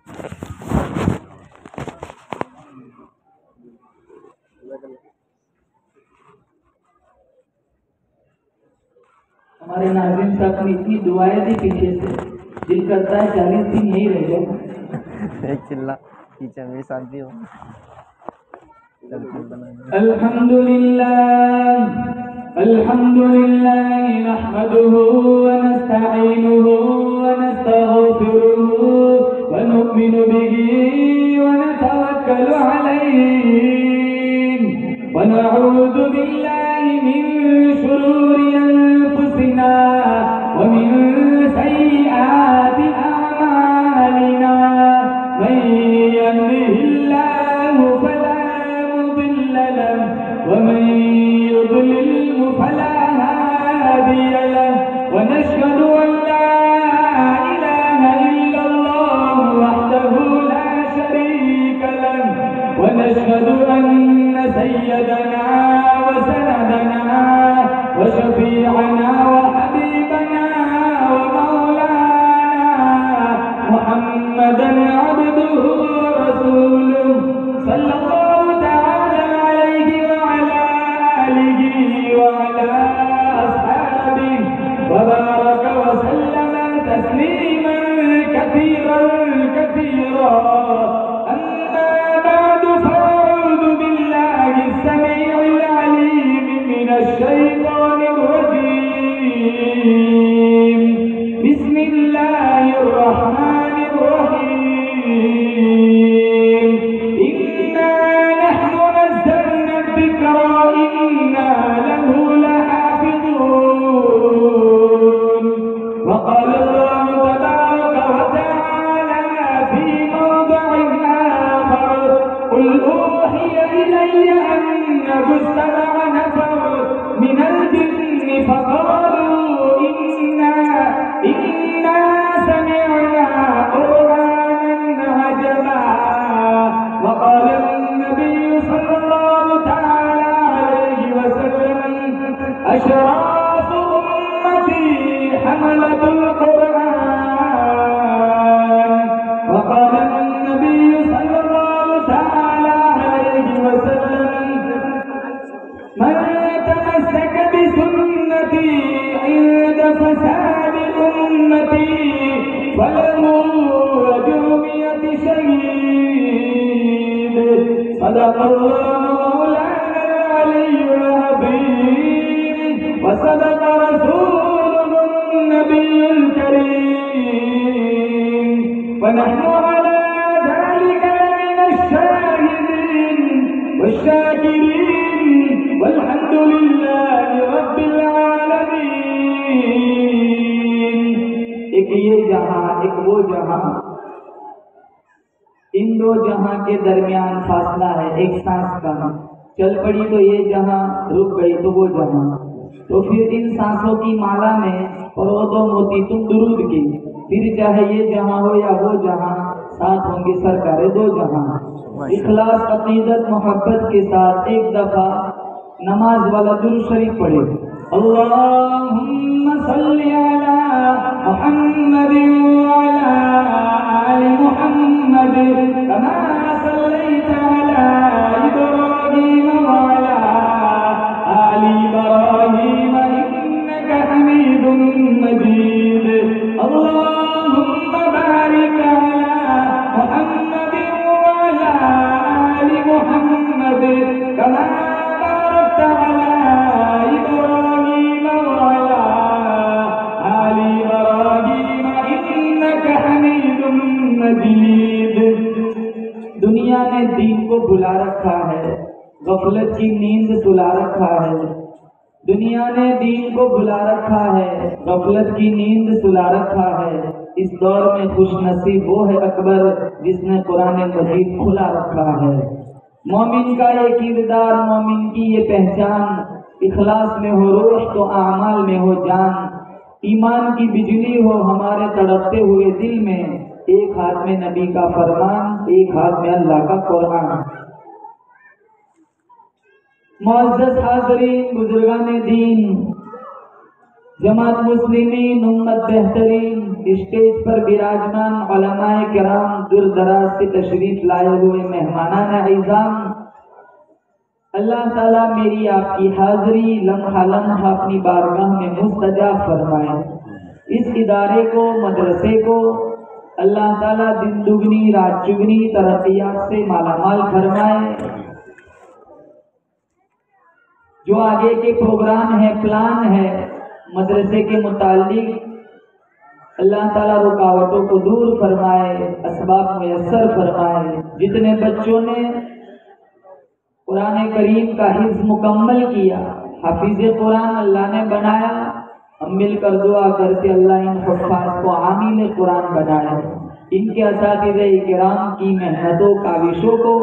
ہمارے ناظرین صاحب نے اتنی دعائیں دی پیچھے سے، دل کرتا ہے 40 دن یہی رہ جائے۔ ایک چلا پیچھے میرے ساتھ بھی ہو۔ الحمدللہ الحمدللہ نحمده ونستعینه ونستغفره ونؤمن به ونتوکل علیہ ونعوذ باللہ من شرور انفسنا ومن سیئات اعمالنا من يهده الله فلا مضل له ومن يضلل فلا هادي له ونشهد أن لا إله إلا الله وحده لا شريك له ونشهد أن سيدنا وسندنا وشفيعنا وحبيبنا ومولانا محمدا عبده ورسوله صلى الله تعالى عليه وعلى آله وعلى أصحابه وبارك وسلم تسليما كثيرا كثيرا أما بعد فأعوذ بالله السميع العليم من الشيطان الرجيم بسم الله الرحمن الرحيم إنا نحن نزلنا الذكر وإنا له لحافظون وقال الله تبارك وتعالى في موضع آخر قل أوحي إلي أنه استمع نفر من الجن فقالوا إنا سمعنا قرآنا عجبا وقال النبي صلى الله تعالى عليه وسلم أشراف أمتي حملة القرآن وقال النبي صلى الله تعالى عليه وسلم من تمسك بسنتي عند فساد أمتي فله أجر 100 شهيد صدق الله مولانا العلي العظيم وصدق رسوله النبي الكريم ونحن على ذلك لمن الشاهدين والشاكرين والحمد لله رب العالمين۔ ایک یہ جہاں ایک وہ جہاں، ان دو جہاں کے درمیان فاصلہ ہے ایک سانس کا، چل پڑی تو یہ جہاں، رک گئی تو وہ جہاں، تو پھر ان سانسوں کی مالا میں پرودوں موتی تم درود کی، پھر چاہے یہ جہاں ہو یا وہ جہاں، ساتھ ہوں گے سرکار دو جہاں۔ اخلاص عقیدت محبت کے ساتھ ایک دفعہ نماز والا درود شریف پڑھے۔ اللہم صلی علی محمد وعلی آل محمد کما صلیت علی ابراہیم وعلی آل ابراہیم انک حمید مجید۔ اللہم بارک علی محمد وعلی آل محمد کما بارکت علی ابراہیم وعلی آل ابراہیم انک حمید مجید۔ دنیا نے دین کو بھلا رکھا ہے، غفلت کی نیند سلا رکھا ہے، دنیا نے دین کو بھلا رکھا ہے، غفلت کی نیند سلا رکھا ہے۔ اس دور میں خوش نصیب وہ ہے اکبر جس نے قرآن مجید کھلا رکھا ہے۔ مومن کا یہ کردار، مومن کی یہ پہچان، اخلاص میں ہو روح تو اعمال میں ہو جان، ایمان کی بجلی ہو ہمارے تڑپتے ہوئے دل میں، ایک ہاتھ میں نبی کا فرمان، ایک ہاتھ میں اللہ کا قرآن۔ معزز حاضرین، بزرگان دین، جماعت مسلمین، امت بہترین، اسٹیج پر براجمان علماء کرام، دور دراز سے تشریف لائے ہوئے مہمانان اعظام، اللہ تعالیٰ میری آپ کی حاضری لمحہ لمحہ اپنی بارگاہ میں مستجاب فرمائے۔ اس ادارے کو، مدرسے کو اللہ تعالیٰ دن دگنی رات چگنی ترقیات سے مالا مال فرمائے۔ جو آگے کے پروگرام ہے، پلان ہے مدرسے کے متعلق، اللہ تعالیٰ رکاوٹوں کو دور فرمائے، اسباب میسر فرمائے۔ جتنے بچوں نے قرآن کریم کا حفظ مکمل کیا، حافظ قرآن اللہ نے بنایا، ہم مل کر دعا کرتے اللہ ان حفاظ کو عامل قرآن بنائے۔ ان کے اساتذہ کرام کی محنتوں کاوشوں کو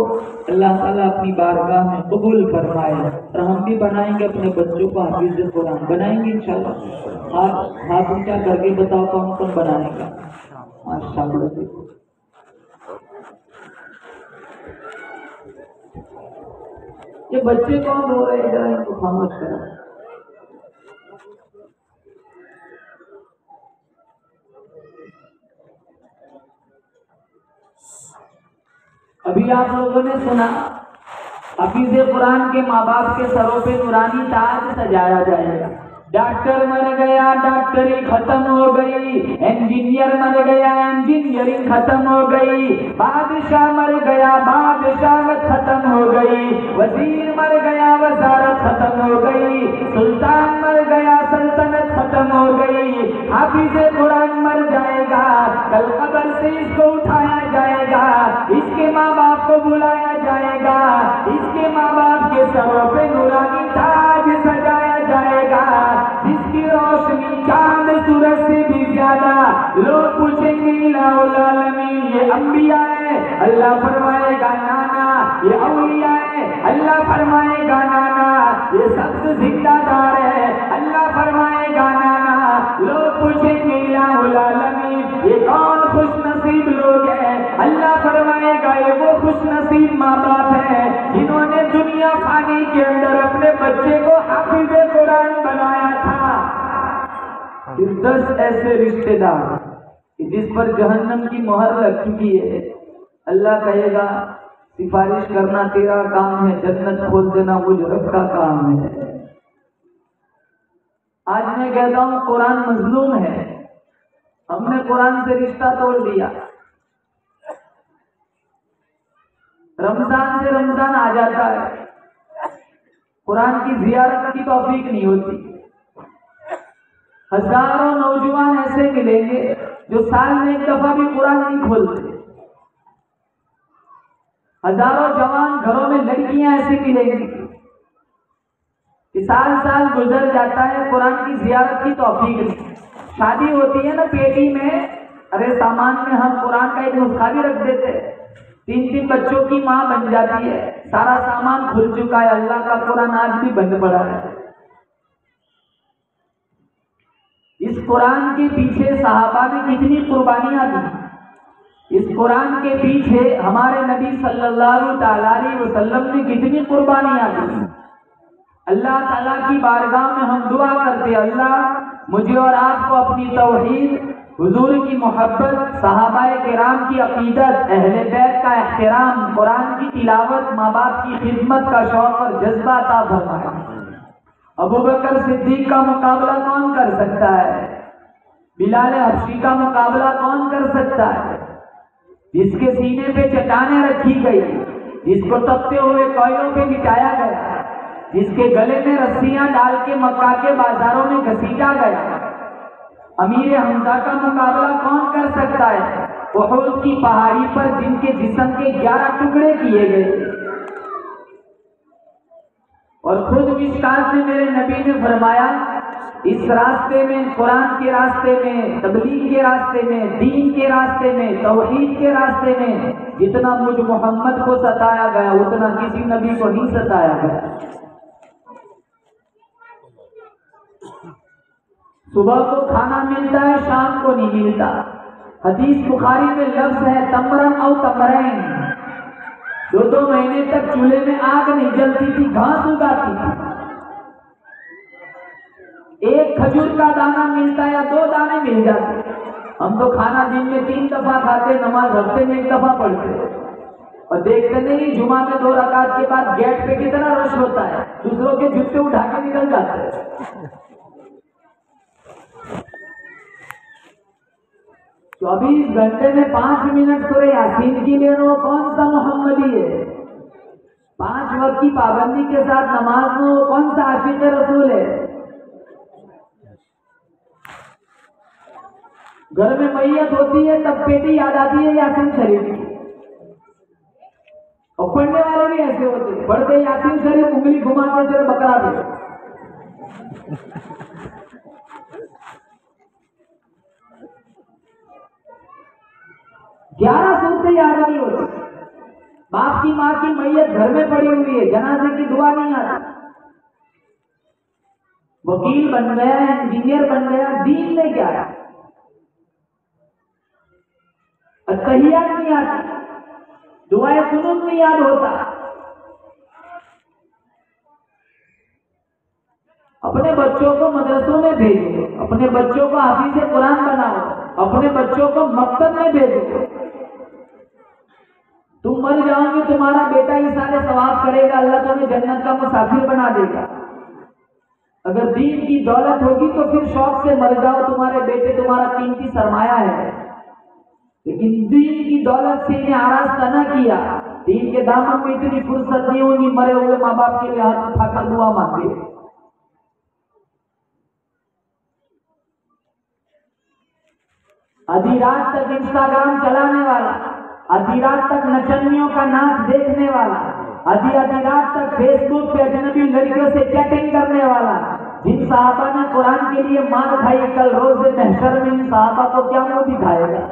اللہ تعالیٰ اپنی بارگاہ میں قبول فرمائے، اور ہم بھی بنائیں گے اپنے بچوں کو حافظ قرآن، بنائیں گے انشاءاللہ۔ ہاتھ اونچا کر کے بتاؤ کون کون بنائے گا؟ ماشاءاللہ۔ یہ بچے کون رو رہے ہیں؟ ذرا ان کو خاموش کرو۔ ابھی آپ لوگوں نے سنا حافظ قرآن کے ماں باپ کے سروں پہ نورانی تاج سجایا جائے گا۔ ڈاکٹر مر گیا، ڈاکٹری ختم ہو گئی، انجینئر مر گیا، انجینئرنگ ختم ہو گئی، بادشاہ مر گیا، بادشاہت ختم ہو گئی، وزیر مر گیا، وزارت ختم ہو گئی، سلطان مر گیا، سلطنت ختم ہو گئی۔ حافظ قرآن مر جائے گا، کل قبر سے اس کو اٹھایا جائے گا، اس کے ماں باپ کو بلایا جائے گا، اس کے ماں باپ کے سروں پہ نورانی تاج سجایا جائے گا، جس کی روشنی چاند سورج سے بھی زیادہ۔ لوگ پوچھیں گے الہ العالمین یہ انبیاء ہے، اللہ فرمائے گا نانا یہ اولیاء ہے، اللہ فرمائے گا نانا یہ سب سے زندہ دار ہے، اللہ فرمائے گا نانا۔ لوگ پوچھیں گے الہ العالمین یہ کون خوش نصیب لوگ ہیں، اللہ فرمائے گا یہ وہ خوش نصیب ماں باپ ہیں جنہوں نے دنیا فانی کے اندر اپنے بچے کو حافظ قرآن بنایا تھا۔ 10 ایسے رشتے دار جس پر جہنم کی مہر لگ چکی ہے، اللہ کہے گا سفارش کرنا تیرا کام ہے، جنت کھول دینا مجھ رب کا کام ہے۔ آج میں کہتا ہوں قرآن مظلوم ہے، ہم نے قرآن سے رشتہ توڑ دیا۔ رمضان سے رمضان آ جاتا ہے، قرآن کی زیارت کی توفیق نہیں ہوتی۔ ہزاروں نوجوان ایسے ملیں گے جو سال میں ایک دفعہ بھی قرآن نہیں کھولتے، ہزاروں جوان گھروں میں لڑکیاں ایسی ملیں گی کہ سال سال گزر جاتا ہے، قرآن کی زیارت کی توفیق نہیں۔ شادی ہوتی ہے نا پیٹی میں، ارے سامان میں ہم قرآن کا ایک نسخہ بھی رکھ دیتے، 3 بچوں کی ماں بن جاتی ہے، سارا سامان کھل چکا ہے، اللہ کا قرآن آج بھی بند پڑا ہے۔ اس قرآن کے پیچھے صحابہ نے کتنی قربانیاں دی، اس قرآن کے پیچھے ہمارے نبی صلی اللہ علیہ وسلم نے کتنی قربانیاں دی۔ اللہ تعالیٰ کی بارگاہ میں ہم دعا کرتے اللہ مجھے اور آپ کو اپنی توحید، حضور کی محبت، صحابہ کرام کی عقیدت، اہل بیت کا احترام، قرآن کی تلاوت، ماں باپ کی خدمت کا شوق اور جذبہ عطا فرمائے۔ ابوبکر صدیق کا مقابلہ کون کر سکتا ہے؟ بلال حبشی کا مقابلہ کون کر سکتا ہے؟ جس کے سینے پہ چٹانیں رکھی گئی، جس کو تپتے ہوئے کوئلوں پہ لٹایا گیا، جس کے گلے میں رسیاں ڈال کے مکہ کے بازاروں میں گھسیٹا گیا، امیر حمزہ کا مقابلہ کون کر سکتا ہے؟ احد کی پہاڑی پر جن کے جسم کے 11 ٹکڑے کیے گئے، اور خود مشکات میں میرے نبی نے فرمایا اس راستے میں، قرآن کے راستے میں، تبلیغ کے راستے میں، دین کے راستے میں، توحید کے راستے میں جتنا مجھ محمد کو ستایا گیا اتنا کسی نبی کو نہیں ستایا گیا۔ صبح کو کھانا ملتا ہے، شام کو نہیں ملتا۔ حدیث بخاری میں لفظ ہے تمرن او تمرین، 2 مہینے تک چولہے میں آگ نہیں جلتی تھی، گھاس اگاتی تھی۔ ایک کھجور کا دانہ ملتا یا 2 دانے مل جاتے، ہم تو کھانا دن میں 3 دفعہ کھاتے، نماز ہفتے میں 1 دفعہ پڑھتے، اور دیکھتے نہیں جمعہ میں 2 رکعت کے بعد گیٹ پہ کتنا رش ہوتا ہے، دوسروں کے جوتے اٹھا کے نکل جاتے ہیں۔ 24 گھنٹے میں 5 منٹ سورہ یاسین کی لے وہ کون سا محمدی ہے؟ 5 وقت کی پابندی کے ساتھ نماز میں وہ کون سا عاشق رسول ہے؟ گھر میں میت ہوتی ہے تب پیٹی یاد آتی ہے یاسین شریف کی، اور پڑھنے والے بھی ایسے ہوتے ہیں، پڑھتے یاسین شریف انگلی گھماتے چلے بکرا دے۔ 11 سورتیں یاد نہیں ہوتی، باپ کی ماں کی میت گھر میں پڑی ہوئی ہے، جنازے کی دعا نہیں آتی، وکیل بن گیا، انجینئر بن گیا، دین میں کیا ہے؟ تحیات نہیں آتی، دعائے قنوت نہیں یاد ہوتا۔ اپنے بچوں کو مدرسوں میں بھیجو، اپنے بچوں کو حافظ قرآن بناؤ، اپنے بچوں کو مکتب میں بھیجو۔ تم مر جاؤ گے تمہارا بیٹا ہی سارے ثواب کرے گا، اللہ تمہیں جنت کا مسافر بنا دے گا۔ اگر دین کی دولت ہوگی تو پھر شوق سے مر جاؤ، تمہارے بیٹے تمہارا قیمتی سرمایہ ہے، لیکن دین کی دولت سے انہیں آراستہ نہ کیا، دین کے دامن میں اتنی فرصت نہیں ہوگی، مرے ہوئے ماں باپ کے لیے ہاتھ اٹھا کر دعا مانگے۔ آدھی رات تک انسٹاگرام چلانے والا، آدھی رات تک نچنیوں کا ناچ دیکھنے والا، آدھی رات تک فیس بک پہ اجنبی لڑکیوں سے چیٹنگ کرنے والا، جن صحابہ نے قرآن کے لیے مار کھائی، کل روز محشر میں ان صحابہ کو کیا منہ دکھائے گا؟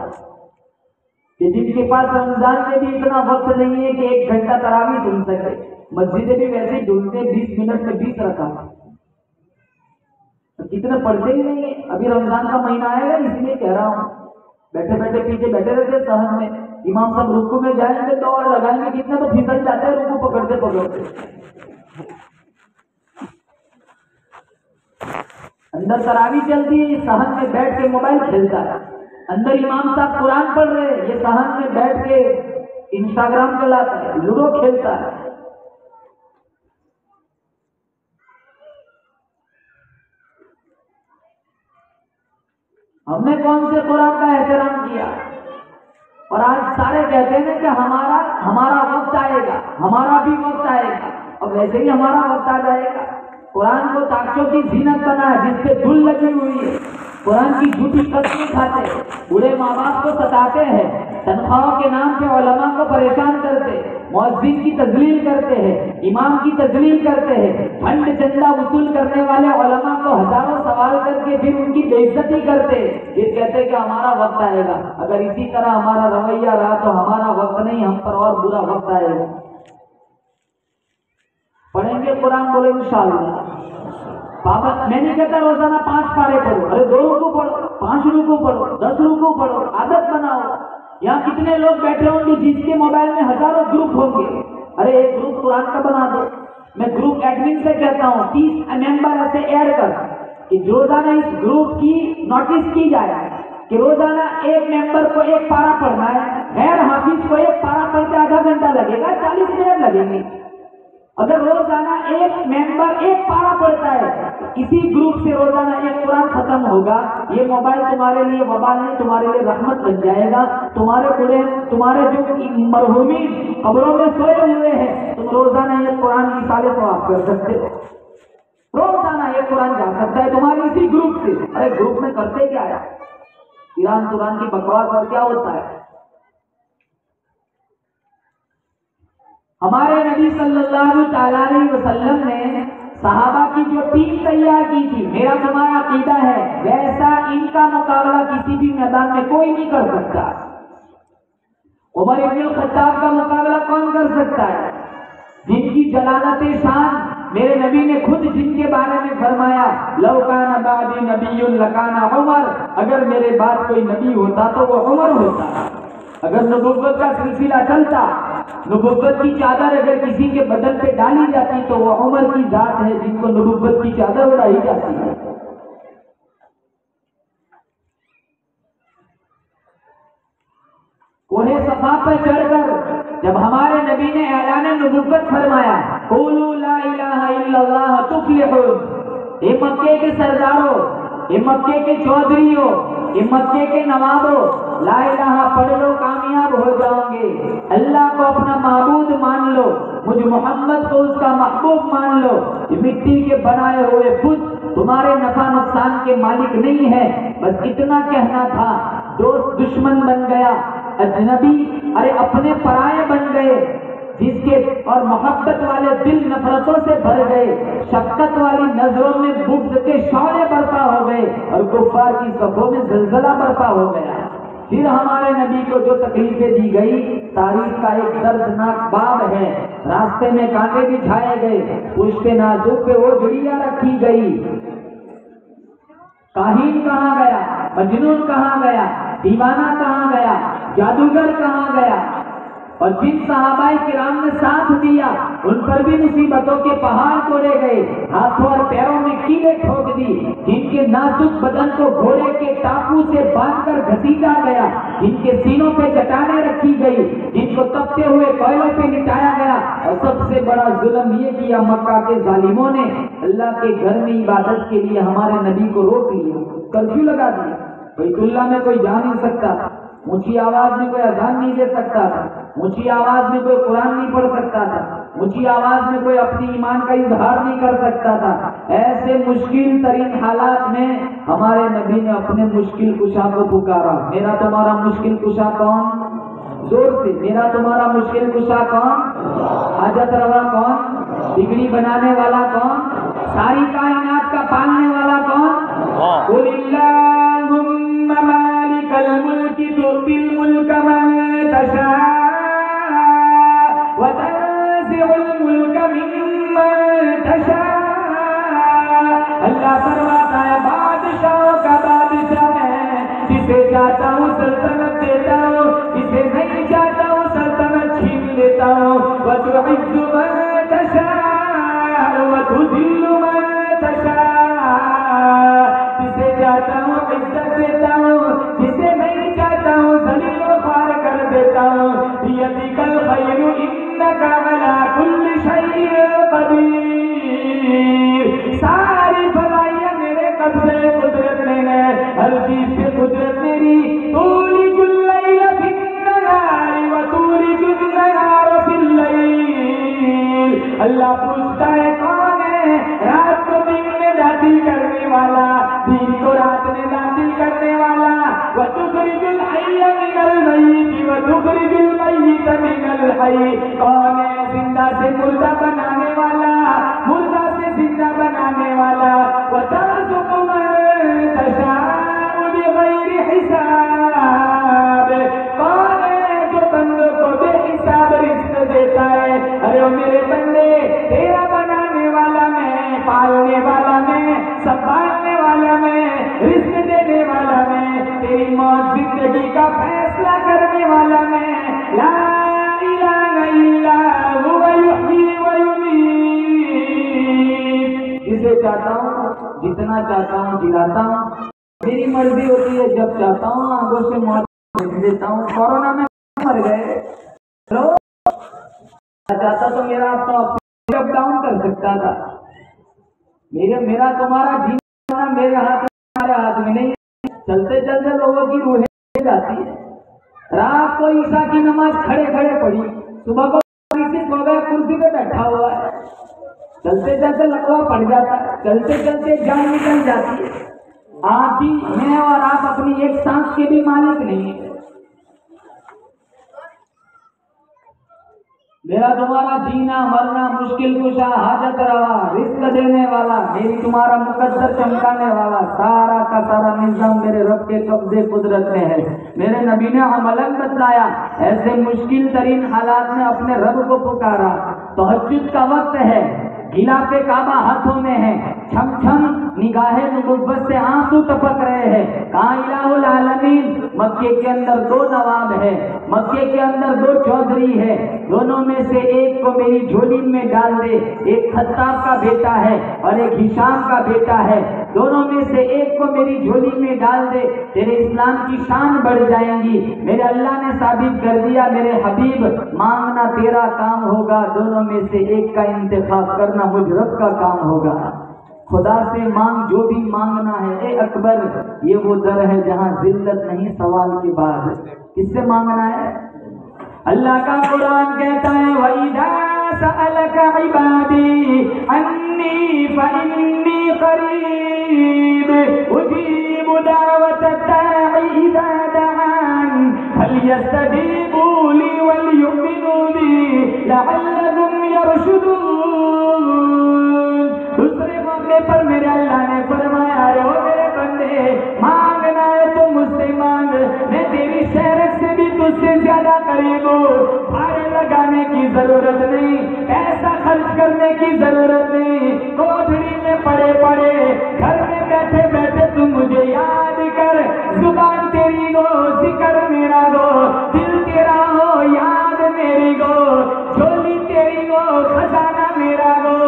کہ جن کے پاس رمضان میں بھی اتنا وقت نہیں ہے کہ 1 گھنٹہ تراویح سن سکے، مسجدیں بھی ویسے ہی ڈھونڈتے 20 منٹ میں 20 رکعت، کتنے پڑھتے ہی نہیں ہیں۔ ابھی رمضان کا مہینہ آئے گا، اس لیے کہہ رہا ہوں، بیٹھے بیٹھے پیچھے بیٹھے رہتے صحن میں، امام صاحب رکوع میں جائیں گے دوڑ لگائیں گے، کتنے تو پھسل جاتے ہیں رکوع پکڑتے پکڑتے۔ اندر تراویح چلتی ہے، یہ صحن میں بیٹھ کے موبائل کھیلتا ہے، اندر امام صاحب قرآن پڑھ رہے ہیں، یہ صحن میں بیٹھ کے انسٹاگرام چلاتا ہے، لوڈو کھیلتا ہے۔ ہم نے کون سے قرآن کا احترام کیا؟ اور آج سارے کہتے ہیں کہ ہمارا وقت آئے گا، ہمارا بھی وقت آئے گا، اور ویسے ہی ہمارا وقت آ جائے گا۔ قرآن کو تاکچوں کی زینت بنا ہے، جس پہ دھول لگی ہوئی ہے، قرآن کی جھوٹی قسمیں کھاتے، بوڑھے ماں باپ کو ستاتے ہیں، تنخواہوں کے نام پہ علماء کو پریشان کرتے، مؤذن کی تذلیل کرتے ہیں، امام کی تذلیل کرتے ہیں، فنڈ چندہ وصول کرنے والے علماء کو ہزاروں سوال کر کے پھر ان کی بے عزتی کرتے، پھر کہتے کہ ہمارا وقت آئے گا۔ اگر اسی طرح ہمارا رویہ رہا تو ہمارا وقت نہیں، ہم پر اور برا وقت آئے گا۔ پڑھیں گے قرآن، بولے انشاءاللہ۔ بابا میں نہیں کہتا روزانہ 5 پارے پڑھو، ارے 2 رکوع پڑھو، 5 رکوع پڑھو، 10 رکوع پڑھو، عادت بناؤ۔ یہاں کتنے لوگ بیٹھے ہوں گے جس کے موبائل میں ہزاروں گروپ ہوں گے، ارے ایک گروپ قرآن کا بنا دو۔ میں گروپ ایڈمن سے کہتا ہوں 30 ممبر ایسے ایڈ کر کہ روزانہ اس گروپ کی نوٹس کی جائے کہ روزانہ ایک ممبر کو 1 پارہ پڑھنا ہے، غیر حافظ کو 1 پارہ پڑھتے آدھا گھنٹہ لگے گا، 40 منٹ لگیں گے۔ اگر روزانہ ایک ممبر 1 پارہ پڑھتا ہے، اسی گروپ سے روزانہ 1 قرآن ختم ہوگا، یہ موبائل تمہارے لیے وبال نہیں، تمہارے لیے رحمت بن جائے گا۔ تمہارے جو مرحومین قبروں میں سوئے ہوئے ہیں، تم روزانہ 1 قرآن کی سارے ثواب کر سکتے ہو، روزانہ 1 قرآن جا سکتا ہے تمہارے اسی گروپ سے۔ ارے گروپ میں کرتے کیا ہے؟ ایران قرآن کی بکواس اور کیا ہوتا ہے؟ ہمارے نبی صلی اللہ تعالیٰ علیہ وسلم نے صحابہ کی جو ٹیم تیار کی تھی، میرا تمہارا عقیدہ ہے ویسا ان کا مقابلہ کسی بھی میدان میں کوئی نہیں کر سکتا۔ عمر بن الخطاب کا مقابلہ کون کر سکتا ہے؟ جن کی جلالت شان میرے نبی نے خود جن کے بارے میں فرمایا لو کان بعدی نبی لکان عمر، اگر میرے بعد کوئی نبی ہوتا تو وہ عمر ہوتا۔ اگر نبوت کا سلسلہ چلتا، نبوت کی چادر اگر کسی کے بدن پہ ڈالی جاتی تو وہ عمر کی ذات ہے جن کو نبوت کی چادر اڑائی جاتی ہے۔ صفا پہ چڑھ کر جب ہمارے نبی نے اعلان نبوت فرمایا قولوا لا الہ الا اللہ تفلحون، اے مکے کے سرداروں، اے مکے کے چودھریوں، اے مکے کے نوابوں، لا الہ پڑھ لو کامیاب ہو جاؤ گے، اللہ کو اپنا معبود مان لو، مجھ محمد کو اس کا محبوب مان لو، یہ مٹی کے بنائے ہوئے بت تمہارے نفع نقصان کے مالک نہیں ہے۔ بس اتنا کہنا تھا، دوست دشمن بن گیا، اجنبی ارے اپنے پرائے بن گئے، جس کے اور محبت والے دل نفرتوں سے بھر گئے، شفقت والی نظروں میں بغض کے شعلے برپا ہو گئے اور کفار کی صفوں میں زلزلہ برپا ہو گیا۔ پھر ہمارے نبی کو جو تکلیفیں دی گئی تاریخ کا ایک دردناک باب ہے۔ راستے میں کانٹے بچھائے گئے، پشت نازک پہ وہ جڑیاں رکھی گئی، کاہن کہاں گیا، مجنون کہاں گیا، دیوانہ کہاں گیا، جادوگر کہاں گیا، اور جن صحابہ کرام نے ساتھ دیا ان پر بھی مصیبتوں کے پہاڑ توڑے گئے، ہاتھوں اور پیروں میں کیلیں ٹھوک دی، جن کے نازک بدن کو گھوڑے کے ٹاپو سے باندھ کر گھسیٹا گیا، جن کے سینوں پہ چٹانیں رکھی گئی، جن کو تپتے ہوئے کوئلوں پہ لٹایا گیا، اور سب سے بڑا ظلم یہ کیا مکہ کے ظالموں نے اللہ کے گھر میں عبادت کے لیے ہمارے نبی کو روک لیا، کرفیو لگا دیا۔ بیت اللہ میں کوئی جا نہیں سکتا تھا، اونچی آواز میں کوئی اذان نہیں دے سکتا تھا، اونچی آواز میں کوئی قرآن نہیں پڑھ سکتا تھا، اونچی آواز میں کوئی اپنی ایمان کا اظہار نہیں کر سکتا تھا۔ ایسے مشکل ترین حالات میں ہمارے نبی نے اپنے مشکل کشا کو پکارا۔ میرا تمہارا مشکل کشا کون؟ زور سے، میرا تمہارا مشکل کشا کون؟ حاجت روا کون؟ بگڑی بنانے والا کون؟ ساری کائنات کا پالنے والا کون؟ قل اللہم مالک الملک تؤتی الملک من تشاء وتنزع الملک ممن تشاء۔ اللہ فرماتا ہے بادشاہوں کا بادشاہ میں، جسے چاہتا ہوں سلطنت دیتا ہوں، جسے نہیں چاہتا ہوں سلطنت چھین لیتا ہوں۔ وتعز من تشاء وتذل من تشاء، جسے چاہتا ہوں عزت دیتا ہوں، جسے نہیں چاہتا ہوں ذلیل و خوار کر دیتا ہوں۔ بیدک الخیر انک علی کل شیء قدیر، ساری بھلائیاں میرے قبضے قدرت میں ہے، ہر چیز پہ قدرت میری۔ تولج اللیل فی النہار وتولج النہار فی اللیل، اللہ پوچھتا ہے کون ہے رات کو دن میں داخل کرنے والا، دن کو رات میں داخل کرنے والا۔ وتخرج الحی من المیت وتخرج المیت من الحی، کون ہے زندہ سے مردہ بنانے والا، مردہ سے زندہ بنانے والا۔ وترزق من تشاء بغیر حساب، کون ہے جو بندوں کو بے حساب رزق دیتا ہے۔ ارے میرے بندے، تیرا بنانے والا میں، پالنے والا میں، سنبھالنے والا میں، رزق دینے والا میں، تیری موت زندگی کا فیصلہ کرنے والا میں، لا الہ الا هو یحیی و یمیت، جسے چاہتا ہوں جتنا چاہتا ہوں جلاتا ہوں، میری مرضی ہوتی ہے جب چاہتا ہوں آنکھوں سے موت بھیج دیتا ہوں۔ کورونا میں مر گئے، چاہتا تو میرا اپ ڈاؤن کر سکتا تھا، میرا تمہارا جینا میرے ہاتھ میں، تمہارے ہاتھ میں نہیں۔ چلتے چلتے لوگوں کی روحیں جاتی ہے۔ رات کو عشاء کی نماز کھڑے کھڑے پڑھی، صبح کو سو گیا کرسی پہ بیٹھا ہوا ہے، چلتے چلتے لکوا پڑ جاتا ہے، چلتے چلتے جان نکل جاتی ہے۔ آپ بھی، میں اور آپ اپنی ایک سانس کے بھی مالک نہیں ہیں۔ میرا تمہارا جینا مرنا، مشکل کشا، حاجت روا، رزق دینے والا، میری تمہارا مقدر چمکانے والا، سارا کا سارا نظام میرے رب کے قبضے قدرت میں ہے۔ میرے نبی نے عملاً بتلایا، ایسے مشکل ترین حالات میں اپنے رب کو پکارا۔ تہجد کا وقت ہے، غلاف کعبہ ہاتھوں میں ہے، چھم چھم نگاہ نبوت سے آنسو ٹپک رہے ہیں. کہاں الہ العالمین؟ مکے کے اندر 2 نواب ہے، مکے کے اندر 2 چودھری ہے، دونوں میں سے ایک کو میری جھولی میں ڈال دے. ایک خطاب کا بیٹا ہے اور ایک ہشام کا بیٹا ہے، دونوں میں سے ایک کو میری جھولی میں ڈال دے، تیرے اسلام کی شان بڑھ جائیں گی. میرے اللہ نے ثابت کر دیا میرے حبیب، مانگنا تیرا کام ہوگا، دونوں میں سے ایک کا انتخاب کرنا مجھ رب کا کام ہوگا. خدا سے مانگ جو بھی مانگنا ہے. اے اکبر، یہ وہ در ہے جہاں ذلت نہیں سوال کے بعد. کس سے مانگنا ہے؟ اللہ کا قرآن کہتا ہے وَإِذَا سَأَلَكَ عِبَادِي عَنِّي فَإِنِّي قَرِيبٌ أُجِيبُ دَعْوَةَ الدَّاعِ إِذَا دَعَانِ فَلْيَسْتَجِيبُوا لِي وَلْيُؤْمِنُوا بِي لَعَلَّهُمْ يَرْشُدُونَ. دوسرے موقع پر میرے اللہ نے فرمایا اے او میرے بندے، مانگنا ہے تو مجھ سے مانگ، میں تیری شہرت سے بھی تجھ سے زیادہ قریب ہوں. بھاڑے لگانے کی ضرورت نہیں، پیسہ خرچ کرنے کی ضرورت نہیں، کوٹھڑی میں پڑے پڑے گھر میں بیٹھے بیٹھے تم مجھے یاد کر. زبان تیری گو، ذکر میرا گو، دل تیرا ہو، یاد میری گو، جھولی تیری گو، خزانہ میرا گو.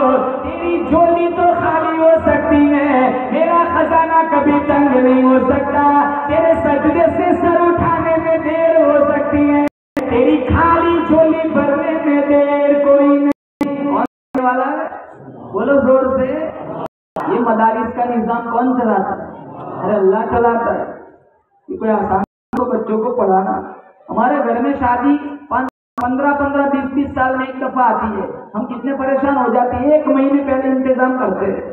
تیری جھولی تو خالی ہو سکتی ہے، میرا خزانہ کبھی تنگ نہیں ہو سکتا. تیرے سجدے سے سر اٹھانے میں دیر ہو سکتی ہے، تیری خالی جھولی بھرنے میں دیر کوئی نہیں. کون والا ہے؟ بولو زور سے. یہ مدارس کا نظام کون چلاتا ہے؟ ارے اللہ چلاتا ہے. یہ کوئی آسان کو بچوں کو پڑھانا. ہمارے گھر میں شادی 15 20 سال میں ایک دفعہ آتی ہے. ہم کتنے پریشان ہو جاتے ہیں، 1 مہینے پہلے انتظام کرتے ہیں.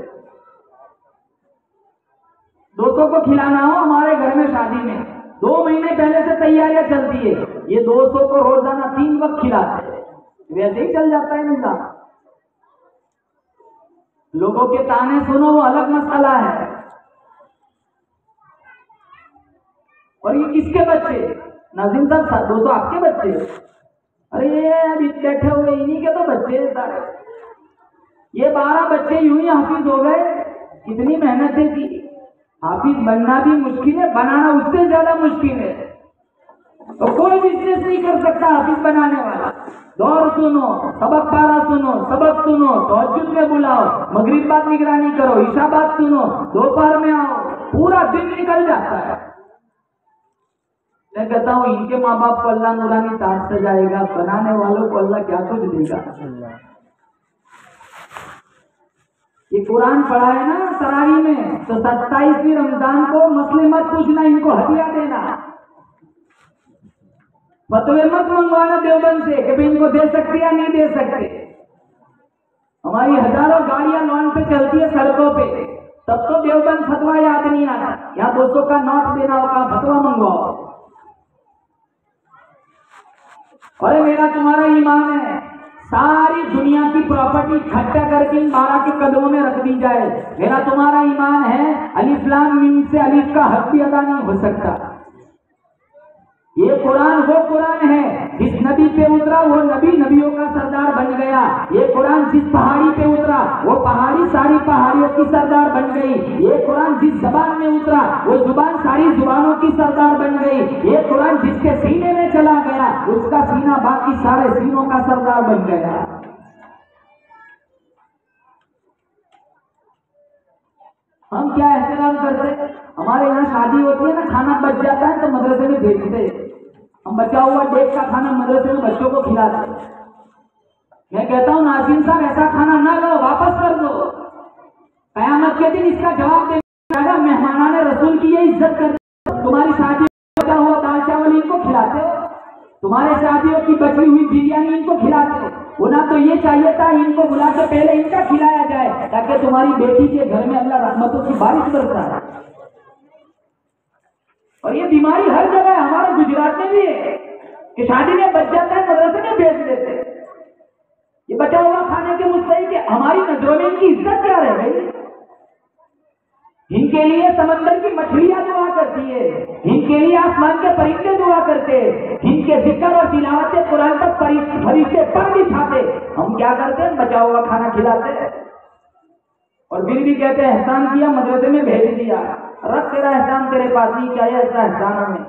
200 کو کھلانا ہو ہمارے گھر میں شادی میں 2 مہینے پہلے سے تیاریاں چلتی ہے. یہ 200 کو روزانہ 3 وقت کھلاتے ہیں. ویسے ہی چل جاتا ہے نظام. لوگوں کے تانے سنو وہ الگ مسئلہ ہے. اور یہ کس کے بچے؟ ناظرین صاحب 200 آپ کے بچے؟ ارے یہ ابھی بیٹھے ہوئے انہی کے تو بچے ہیں سارے. یہ 12 بچے یوں ہی حافظ ہو گئے. کتنی محنتیں کی. حافظ بننا بھی مشکل ہے، بنانا اس سے زیادہ مشکل ہے. تو کوئی بزنس نہیں کر سکتا حافظ بنانے والا. دور سنو، سبق پارا سنو، سبق سنو، تہجد میں بلاؤ، مغرب بعد نگرانی کرو، عشاء بعد سنو، دوپہر میں آؤ، پورا دن نکل جاتا ہے. میں کہتا ہوں ان کے ماں باپ کو اللہ نورانی تاج سجائے گا، بنانے والوں کو اللہ کیا کچھ دے گا. یہ قرآن پڑھا ہے نا تراویح میں، تو 27ویں رمضان کو مسئلے مت پوچھنا، ان کو ہدیہ دینا. فتوے مت منگوانا دیوبند سے کہ ان کو دے سکتے یا نہیں دے سکتے. ہماری ہزاروں گاڑیاں لون پہ چلتی ہے سڑکوں پہ، تب تو دیوبند فتوا یاد نہیں آتا. یا 200 کا نوٹ دینا ہوگا، فتوا منگواؤ. اور میرا تمہارا ایمان ہے ساری دنیا کی پراپرٹی اکٹھا کر کے ان 12 کے قدموں میں رکھ دی جائے. میرا تمہارا ایمان ہے الف لام میم سے الف کا حرف بھی ادا نہیں ہو سکتا. یہ قرآن وہ قرآن ہے جس نبی پہ اترا وہ نبی نبیوں کا سردار بن گیا. یہ قرآن جس پہاڑی پہ اترا وہ پہاڑی ساری پہاڑیوں کی سردار بن گئی. یہ قرآن جس زبان میں اترا وہ زبان ساری زبانوں کی سردار بن گئی. یہ قرآن جس کے سینے میں چلا گیا اس کا سینہ باقی سارے سینوں کا سردار بن گیا. ہم کیا احترام کرتے؟ ہمارے یہاں شادی ہوتی ہے نا، کھانا بچ جاتا ہے تو مدرسے میں بھیجتے. ہم بچا ہوا ڈیٹ کا کھانا مدرسے میں بچوں کو کھلاتے. میں کہتا ہوں ناظرین صاحب ایسا کھانا نہ لو، واپس کر دو. قیامت کے دن اس کا جواب دینا گا. مہمانان رسول کی یہ عزت کرتے. تمہاری شادی بچا ہوا دال چاول ان کو کھلاتے ہو، تمہارے شادیوں کی بچی ہوئی بریانی ان کو کھلاتے ہو. انہیں تو یہ چاہیے تھا ان کو بلا کے پہلے ان کا کھلایا جائے تاکہ تمہاری بیٹی کے گھر میں اللہ رحمتوں کی بارش برسا ہے. اور یہ بیماری ہر جگہ ہے، ہمارے گجرات میں بھی ہے کہ شادی میں بچ جاتا ہے مدرسے میں بھیج دیتے. یہ بچا ہوا کھانے کے مستحق ہے. ہماری نظروں میں ان کی عزت کیا رہ گئی؟ ان کے لیے سمندر کی مچھلیاں دعا کرتی ہے، ان کے لیے آسمان کے فرشتے دعا کرتے، ان کے ذکر اور تلاوت قرآن تک فرشتے پر بھی کھاتے. ہم کیا کرتے ہیں؟ بچا ہوا کھانا کھلاتے ہیں. اور پھر بھی کہتے ہیں احسان کیا مدرسے میں بھیج دیا. رب تیرا احسان تیرے پاس نہیں کیا ہے ایسا احسان ہمیں.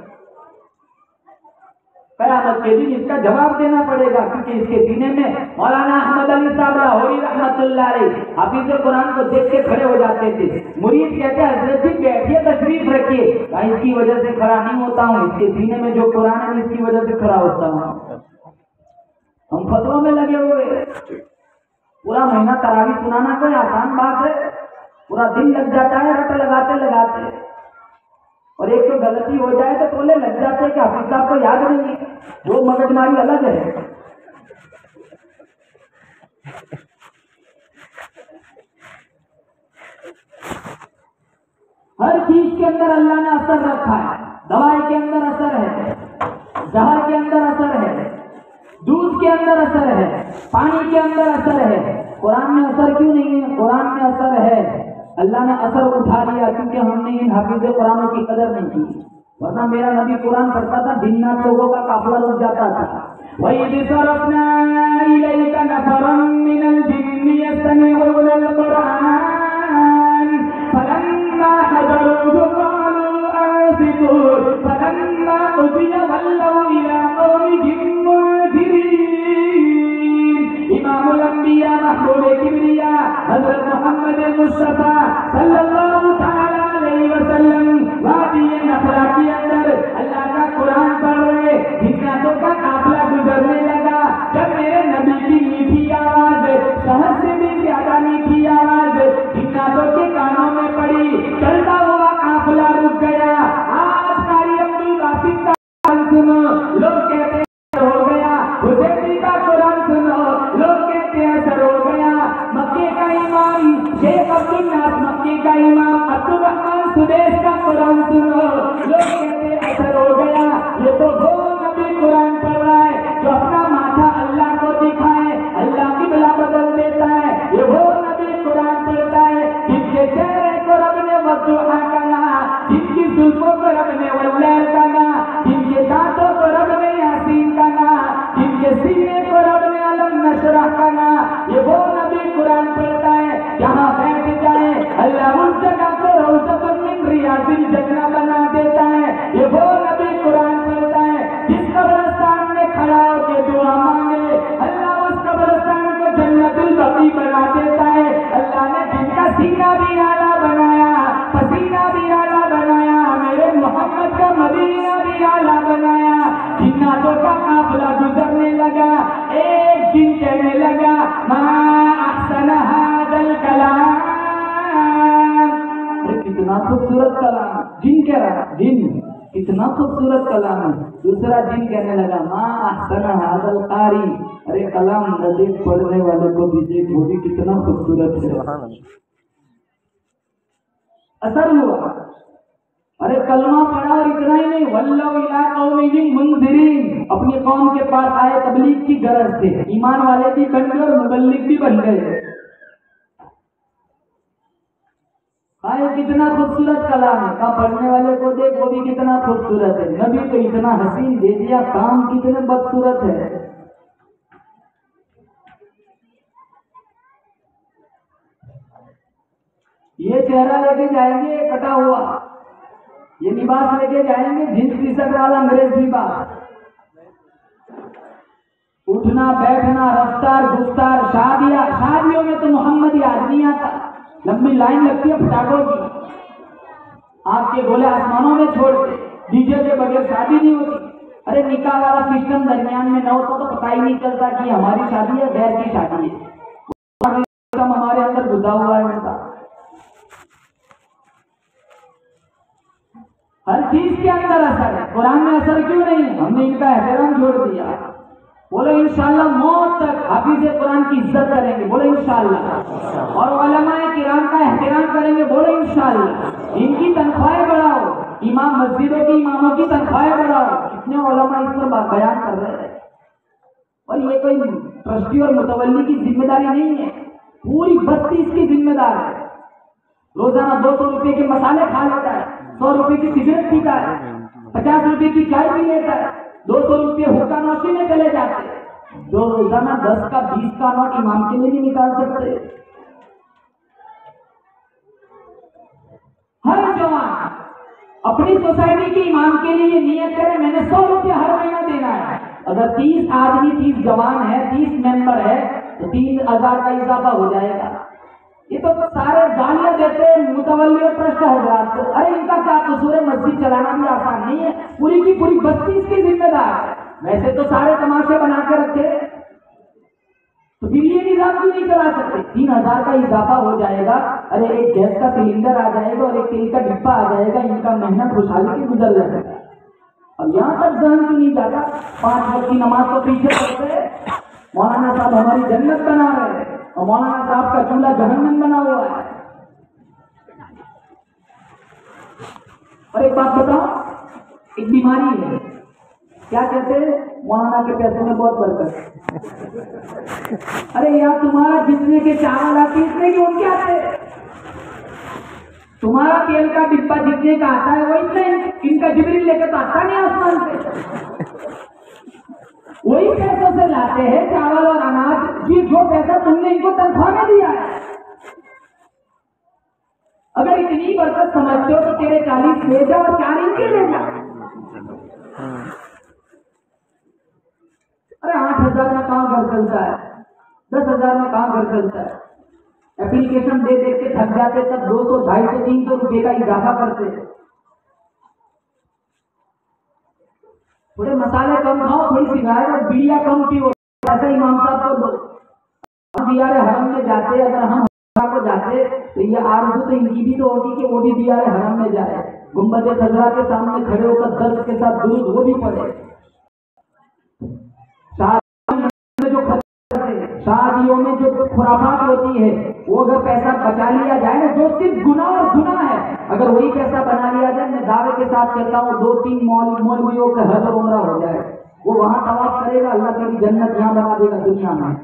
قیامت کے دن اس کا جواب دینا پڑے گا کیونکہ اس کے سینے میں مولانا احمد علی صاحب لاہوری رحمۃ اللہ علیہ حافظ قرآن کو دیکھ کے کھڑے ہو جاتے تھے. مرید کہتے ہیں حضرت جی بیٹھیے تشریف رکھیے. اس کی وجہ سے کھڑا نہیں ہوتا ہوں, اس کے سینے میں جو قرآن ہے اس کی وجہ سے کھڑا ہوتا ہوں. ہم فتووں میں لگے ہوئے. پورا مہینہ تراویح سنانا کوئی آسان بات ہے؟ پورا دن لگ جاتا ہے رٹ لگاتے لگاتے, اور ایک تو غلطی ہو جائے تو ٹولے لگ جاتے ہیں کہ حافظ صاحب کو یاد نہیں ہے. وہ مگج ماری الگ ہے. ہر چیز کے اندر اللہ نے اثر رکھا ہے. دوائی کے اندر اثر ہے, زہر کے اندر اثر ہے, دودھ کے اندر اثر ہے, پانی کے اندر اثر ہے. قرآن میں اثر کیوں نہیں ہے؟ قرآن میں اثر ہے. اللہ نے اثر اٹھا لیا کیونکہ ہم نے ان حافظ قرآنوں کی قدر نہیں کی. ورنہ میرا نبی قرآن پڑھتا تھا, جنات لوگوں کا قافلہ رک جاتا تھا. وَإِذْ صَرَفْنَا إِلَيْكَ نَفَرًا مِّنَ الْجِنِّ يَسْتَمِعُونَ الْقُرْآنَ فَلَمَّا حَضَرُوهُ قَالُوا أَنصِتُوا فَلَمَّا قُضِيَ وَلَّوْا إِلَىٰ قَوْمِهِم مُّنذِرِينَ. امام الانبیاء محبوب کبریا حضرت محمد مصطفیٰ صلی اللہ تعالی علیہ وسلم وادی نخلا کے اندر اللہ کا قرآن پڑھ رہے. جناتوں کا قافلہ گزرنے لگا. جب میرے نبی کی میٹھی آواز, شہد سے بھی زیادہ میٹھی آواز جناتوں کے کانوں میں پڑی, چلتا ہوا قافلہ رک گیا. آج قاری عبد الباسط کا قرآن سنو, لوگ کہتے ہیں ہو گیا. حسینی کا قرآن سنو, لوگ کہتے ہیں اثر ہو گیا. مکے کا امام شیخ عبد الناس مکی کا امام عبد الرحمان سدیش کا قرآن سنو, لوگ کہتے ہیں اثر ہو گیا. یہ تو وہ نبی قرآن پڑھ رہا ہے جو اپنا ماتھا اللہ کو دکھائے, اللہ کی بلا بدل دیتا ہے. یہ وہ نبی قرآن پڑھتا ہے جن کے چہرے کو رب نے وضحا کہا, جن کی زلفوں کو رب نے واللیل کہا, جن کے دانتوں کو رب نے یاسین کہا, جن کے سینے کو رب نے علم نشرح کہا. یہ وہ نبی قرآن پڑھتا ہے جہاں بیٹھ جائے اللہ اس جگہ کو روضۃ من ریاض الجنہ بنا دیتا ہے. یہ وہ نبی قرآن پڑھتا ہے جس قبرستان میں کھڑا ہو کے دعا مانگے اللہ اس قبرستان کو جنت البقیع بنا دیتا ہے. اللہ نے جن کا سینہ بھی اعلیٰ بنایا, پسینہ بھی اعلیٰ بنایا, میرے محمد کا مدینہ بھی اعلیٰ بنایا. جناتوں کا قافلہ گزرنے لگا. ایک جن کہنے لگا ما احسن ھذا الکلام, کتنا خوبصورت کلام. جن کہہ رہا, جن کتنا خوبصورت کلام ہے. دوسرا جن کہنے لگا ما احسن ھذا القاری, ارے کلام نزدیک پڑھنے والے کو بھی دیکھ, وہ بھی کتنا خوبصورت ہے. اثر ہوا. ارے کلمہ پڑھا اور اتنا ہی نہیں, وَلَّوْا إِلَىٰ قَوْمِهِم مُّنذِرِينَ, اپنی قوم کے پاس آئے تبلیغ کی غرض سے. ایمان والے بھی بن گئے اور مبلغ بھی بن گئے. آئے کتنا خوبصورت کلام ہے, کہاں پڑھنے والے کو دیکھ وہ بھی کتنا خوبصورت ہے. نبی تو اتنا حسین دے دیا, کام کتنے بدصورت ہے. یہ چہرہ لے کے جائیں گے کٹا ہوا, یہ لباس لے کے جائیں گے جنس ٹی شرٹ والا انگریز لباس. اٹھنا بیٹھنا رفتار گفتار, شادیوں میں تو محمدی آدمی آتا, لمبی لائن لگتی ہے پٹاخوں کی, آپ کے گولے آسمانوں میں چھوڑتے, ڈی جے کے بغیر شادی نہیں ہوتی. ارے نکاح والا سسٹم درمیان میں نہ ہوتا تو پتہ ہی نہیں چلتا کہ ہماری شادی ہے غیر کی شادی ہے. ہمارے اندر گھسا ہوا ہے. ان کا ہر چیز کے اندر اثر ہے. قرآن میں اثر کیوں نہیں؟ ہم نے ان کا احترام چھوڑ دیا. بولے انشاءاللہ موت تک حافظ قرآن کی عزت کریں گے, بولے انشاءاللہ. اور علماء کرام کا احترام کریں گے, بولے انشاءاللہ. ان کی تنخواہیں بڑھاؤ, امام مسجدوں کی اماموں کی تنخواہیں بڑھاؤ. کتنے علماء اس پر بیان کر رہے ہیں. اور یہ کوئی ٹرسٹی اور متولی کی ذمہ داری نہیں ہے, پوری بستی اس کی ذمہ دار ہے. روزانہ 200 روپے کے مسالے کھا لیتا ہے, 100 روپے کی سگریٹ پیتا ہے, 50 روپے کی چائے پی لیتا ہے, 200 روپے حقہ نوشی میں چلے جاتے ہیں. جو روزانہ 10 کا 20 کا نوٹ امام کے لیے نہیں نکال سکتے. ہر جوان اپنی سوسائٹی کے امام کے لیے نیت کرے میں نے 100 روپیہ ہر مہینہ دینا ہے. اگر 30 آدمی 30 جوان ہے 30 ممبر ہے تو 3000 کا اضافہ ہو جائے گا. یہ تو سارے گالیاں دیتے متولی پرشت حضرات کو. ارے ان کا کیا قصور ہے؟ مسجد چلانا بھی آسان نہیں ہے. پوری کی پوری بستی اس کی ذمہ دار ہے. ویسے تو سارے تماشے بنا کے رکھے تو پھر یہ نظام کیوں نہیں چلا سکتے؟ 3000 کا اضافہ ہو جائے گا. ارے ایک گیس کا سلنڈر آ جائے گا اور ایک تیل کا ڈبہ آ جائے گا. ان کا مہینہ خوشحالی کی گزر جائے گا. اب یہاں تک ذہن کیوں نہیں جاتا؟ 5 وقت کی نماز تو پیچھے پڑتے. مولانا صاحب ہماری جنت بنا رہے ہیں اور مولانا صاحب کا چولہا جہنم بنا ہوا ہے. اور ایک بات بتاؤ، ایک بیماری ہے، کیا کہتے ہیں؟ مولانا کے پیسوں میں بہت برکت. ارے یار تمہارا جتنے کے چاول آتے اتنے کے ان کے آتے. تمہارا تیل کا ڈبہ جتنے کا آتا ہے وہ اتنے ان کا جبریل لے کے تو آتا نہیں آسمان سے. وہی پیسوں سے لاتے ہیں چاول اور اناج کی جو پیسہ تم نے ان کو تنخواہ میں دیا ہے. اگر اتنی برکت سمجھتے ہو تو تیرے 40 لے جاؤ اور 4 ان کے لے جاؤ. ارے 8000 میں کہاں گھر چلتا ہے؟ 10000 میں کہاں گھر چلتا ہے؟ اپلیکیشن دے دے کے تھک جاتے تب 200 250 300 روپے کا اضافہ کرتے. تھوڑے مسالے کم کھاؤ، تھوڑی سگریٹ اور بیڑیاں کم پیو. ایسا امام صاحب کو بولو. ہم دیار حرم میں جاتے، اگر ہم حرم کو جاتے تو یہ آرزو تو ان کی بھی تو ہوگی کہ وہ بھی دیار حرم میں جائے، گنبد خضرا کے سامنے کھڑے ہو کر درد کے ساتھ درود وہ بھی پڑھے. شادیوں میں جو خرافات ہوتی ہے وہ اگر پیسہ بچا لیا جائے نا، جو صرف گناہ اور گناہ ہے، اگر وہی پیسہ بنا لیا جائے، میں دعوے کے ساتھ کہتا ہوں 2-3 مولویوں کا حج اور عمرہ ہو جائے. وہ وہاں طواف کرے گا، اللہ تیری جنت یہاں بنا دے گا دنیا میں.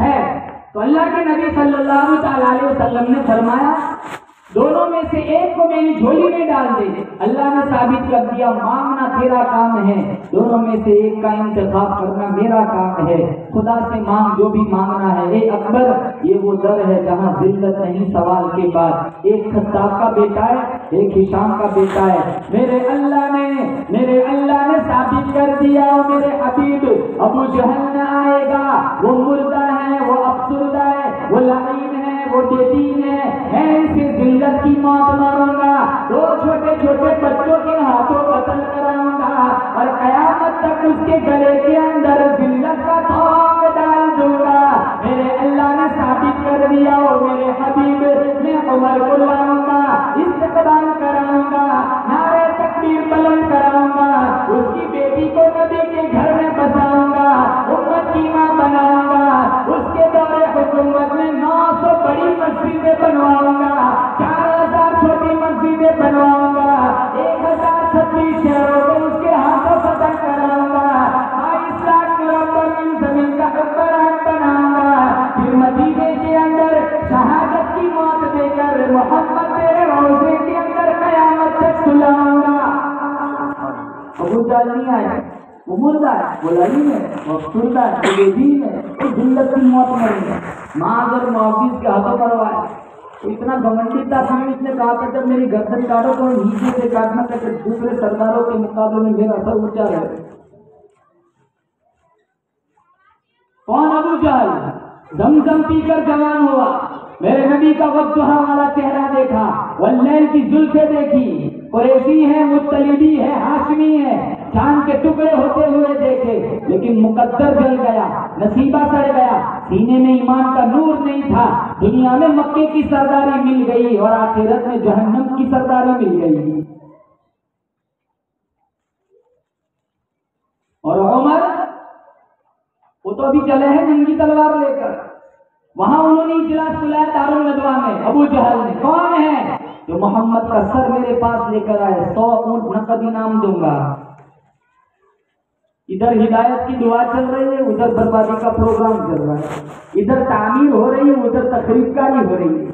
ہے تو اللہ کے نبی صلی اللہ تعالی علیہ وسلم نے فرمایا دونوں میں سے ایک کو میری جھولی میں ڈال دے. اللہ نے ثابت کر دیا مانگنا تیرا کام ہے، دونوں میں سے ایک کا انتخاب کرنا میرا کام ہے. خدا سے مانگ جو بھی مانگنا ہے. اے اکبر یہ وہ در ہے جہاں ذلت نہیں سوال کے بعد. ایک خطاب کا بیٹا ہے، ایک ہشام کا بیٹا ہے. میرے اللہ نے ثابت کر دیا میرے حبیب ابو جہل نہ آئے گا. وہ مردہ ہے، وہ افسردہ ہے، وہ لعین ہے، وہ بے دین ہے. میں اسے ذلت کی موت ماروں گا، 2 چھوٹے چھوٹے بچوں کے ہاتھوں قتل کراؤں گا اور قیامت تک اس کے گلے کے اندر ذلت کا تھوک ڈال دوں گا. میرے اللہ نے ثابت کر دیا اور میرے حبیب میں عمر کو لاؤں گا، استقبال کراؤں گا، نعرہ تکبیر بلند کراؤں گا، اس کی بیٹی کو نبی کے گھر میں بساؤں گا، امت کی ماں بناؤں گا. اس کے دور حکومت میں 900 بڑی مسجدیں بنواؤں گا، 4000 چھوٹی مسجدیں بنواؤں گا، 1036 شہروں کو اس کے ہاتھوں فتح کراؤں گا، 22 لاکھ کلومیٹر زمین کا حکمران بناؤں گا. پھر مدینے کے اندر شہادت کی موت دے کر محمد تیرے روضے کے اندر قیامت تک سلاؤں گا. ابو جہل نہیں آئے، وہ مردہ ہے، وہ لعین ہے، وہ افسردہ ہے، وہ بے دین ہے، وہ ذلت کی موت مریں گے. معاذ اور معاوض کے ہاتھوں پروائے. تو اتنا گھمنڈی تھا کہ اس نے کہا تھا جب میری گردن کاٹو تو نیچے سے کاٹنا تھا کہ دوسرے سرداروں کے مقابلے میں میرا سر اونچا رہے. کون ابو جہل؟ زمزم پی کر جوان ہوا، میرے نبی کا وضحا والا چہرہ دیکھا، واللیل کی زلفیں دیکھی، قریشی ہے، مطلبی ہے، ہاشمی ہے، چاند کے ٹکڑے ہوتے ہوئے دیکھے، لیکن مقدر جل گیا، نصیبہ سڑ گیا، سینے میں ایمان کا نور نہیں تھا. دنیا میں مکے کی سرداری مل گئی اور آخرت میں جہنم کی سرداری مل گئی. اور عمر وہ تو ابھی چلے ہیں ننگی تلوار لے کر. وہاں انہوں نے اجلاس بلایا دارالندوا میں. ابو جہل نے، کون ہے جو محمد کا سر میرے پاس لے کر آئے، 100 اونٹ نقد انعام دوں گا. ادھر ہدایت کی دعا چل رہی ہے، ادھر بربادی کا پروگرام چل رہا ہے. ادھر تعمیر ہو رہی ہے، ادھر تخریب کاری ہو رہی ہے.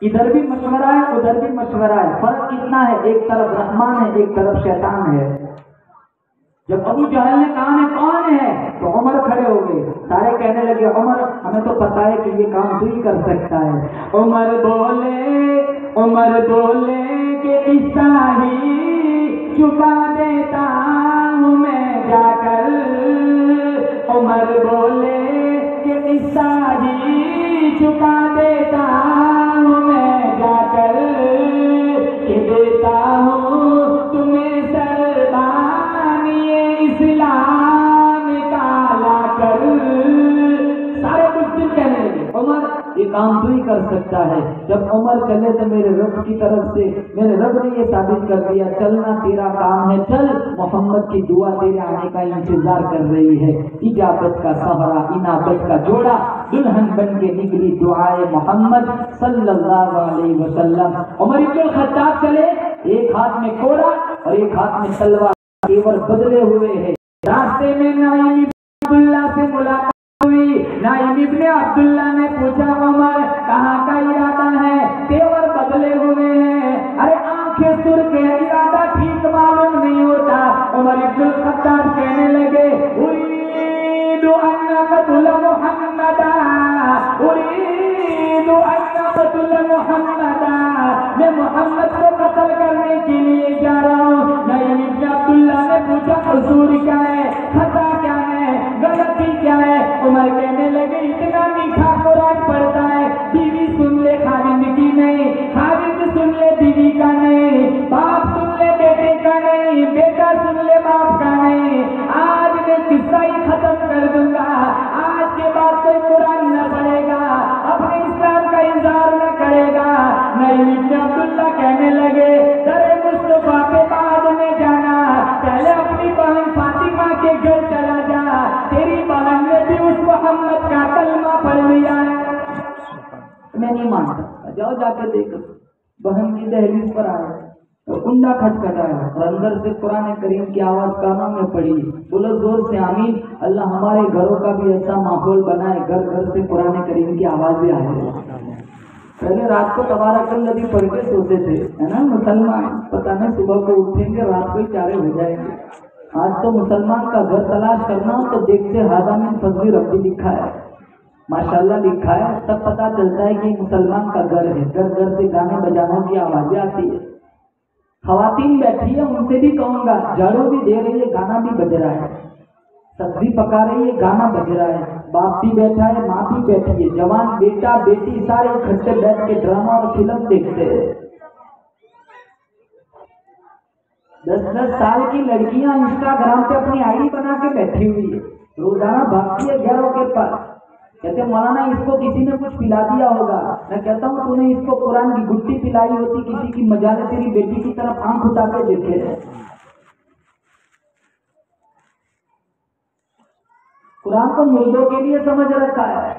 ادھر بھی مشورہ ہے، ادھر بھی مشورہ ہے. فرق کتنا ہے؟ ایک طرف رحمان ہے، ایک طرف شیطان ہے. جب ابو جہل نے کہا میں کون ہے تو عمر کھڑے ہو گئے. سارے کہنے لگے عمر ہمیں تو پتا ہے کہ یہ کام تو ہی کر سکتا ہے. عمر بولے کہ قصہ ہی چکا دیتا ہوں میں جا کر. عمر بولے کہ قصہ ہی چکا دیتا ہوں میں جا کر. کہ دیتا ہوں تمہیں سربانی اسلام کا لا کر. سارے مسلم کہنے لگے عمر یہ کام تو ہی کر سکتا ہے. جب عمر چلے تو میرے رب کی طرف سے میرے رب نے یہ ثابت کر دیا چلنا تیرا کام ہے. چل محمد کی دعا تیرے آنے کا انتظار کر رہی ہے. اجابت کا سہرا انابت کا جوڑا دلہن بن کے نکلی دعائے محمد صلی اللہ علیہ وسلم. عمر بن الخطاب چلے ایک ہاتھ میں کوڑا اور ایک ہاتھ میں تلوار تیور بدلے ہوئے ہیں. راستے میں نعیم عبداللہ سے ملاقات ہوئی. نعیم ابن عبداللہ نے پوچھا عمر کہاں کا ارادہ ہے؟ تیور بدلے ہوئے ہیں. ارے آنکھیں سرخ ہے ارادہ ٹھیک معلوم نہیں ہوتا. عمر بن الخطاب کہنے لگے اريد ان اقتل محمدا اريد ان اقتل محمدا. میں محمد کو قتل کرنے کے لیے جا رہا ہوں. نعیم ابن عبداللہ نے پوچھا قصور کیا ہے؟ خطا کیا ہے؟ غلطی کیا ہے؟ عمر کہنے لگے اتنا میٹھا قرآن پڑھتا ہے بیوی سن لے خاوند کی نہیں, خاوند سن لے بیوی کا نہیں, باپ سن لے بیٹے کا نہیں, بیٹا سن لے باپ کا نہیں. آج میں قصہ ہی ختم کر دوں گا. آج کے بعد کوئی قرآن نہ پڑھے گا, اپنے اسلام کا اظہار نہ کرے گا. نعیم ابن عبداللہ کہنے لگے در مصطفیٰ کے بعد میں جانا, پہلے اپنی بہن فاطمہ کے گھر چلا جا. تیری بہن نے بھی اس محمد کا کلمہ پڑھ لیا ہے. میں نہیں مانتا. جاؤ جا کے دیکھو. بہن کی دہلیز پر آیا تو کنڈا کھٹکھٹایا اور اندر سے قرآن کریم کی آواز کانوں میں پڑی. بولو زور سے آمین. اللہ ہمارے گھروں کا بھی ایسا ماحول بنائے گھر گھر سے قرآن کریم کی آوازیں آئے. پہلے رات کو تبارک الذی پڑھ کے سوتے تھے ہے نا مسلمان. پتہ نہیں صبح کو اٹھیں گے رات کو ہی چارے ہو جائیں گے. آج تو مسلمان کا گھر تلاش کرنا ہو تو دیکھتے ہادہ میں فضل ربی لکھا ہے, ماشاءاللہ لکھا ہے. تب پتہ چلتا ہے کہ مسلمان کا گھر ہے. گھر گھر سے گانے بجانوں کی آوازیں آتی ہے. خواتین بیٹھی ہے ان سے بھی کہوں گا جھاڑو بھی دے رہی ہے گانا بھی بج رہا ہے, سبزی پکا رہی ہے گانا بج رہا ہے, باپ بھی بیٹھا ہے ماں بھی بیٹھی ہے, جوان بیٹا بیٹی سارے اکٹھے بیٹھ کے ڈرامہ اور فلم دیکھتے ہیں. 10 سال کی لڑکیاں انسٹاگرام پہ اپنی آئی ڈی بنا کے بیٹھی ہوئی ہے, روزانہ بھاگتی ہے گھروں کے پاس. کہتے مولانا اس کو کسی نے کچھ پلا دیا ہوگا. میں کہتا ہوں تم نے اس کو قرآن کی گٹی پلائی ہوتی کسی کی مجال تیری بیٹی کی طرف آنکھ اٹھا کے دیکھے. قرآن کو مردوں کے لیے سمجھ رکھا ہے.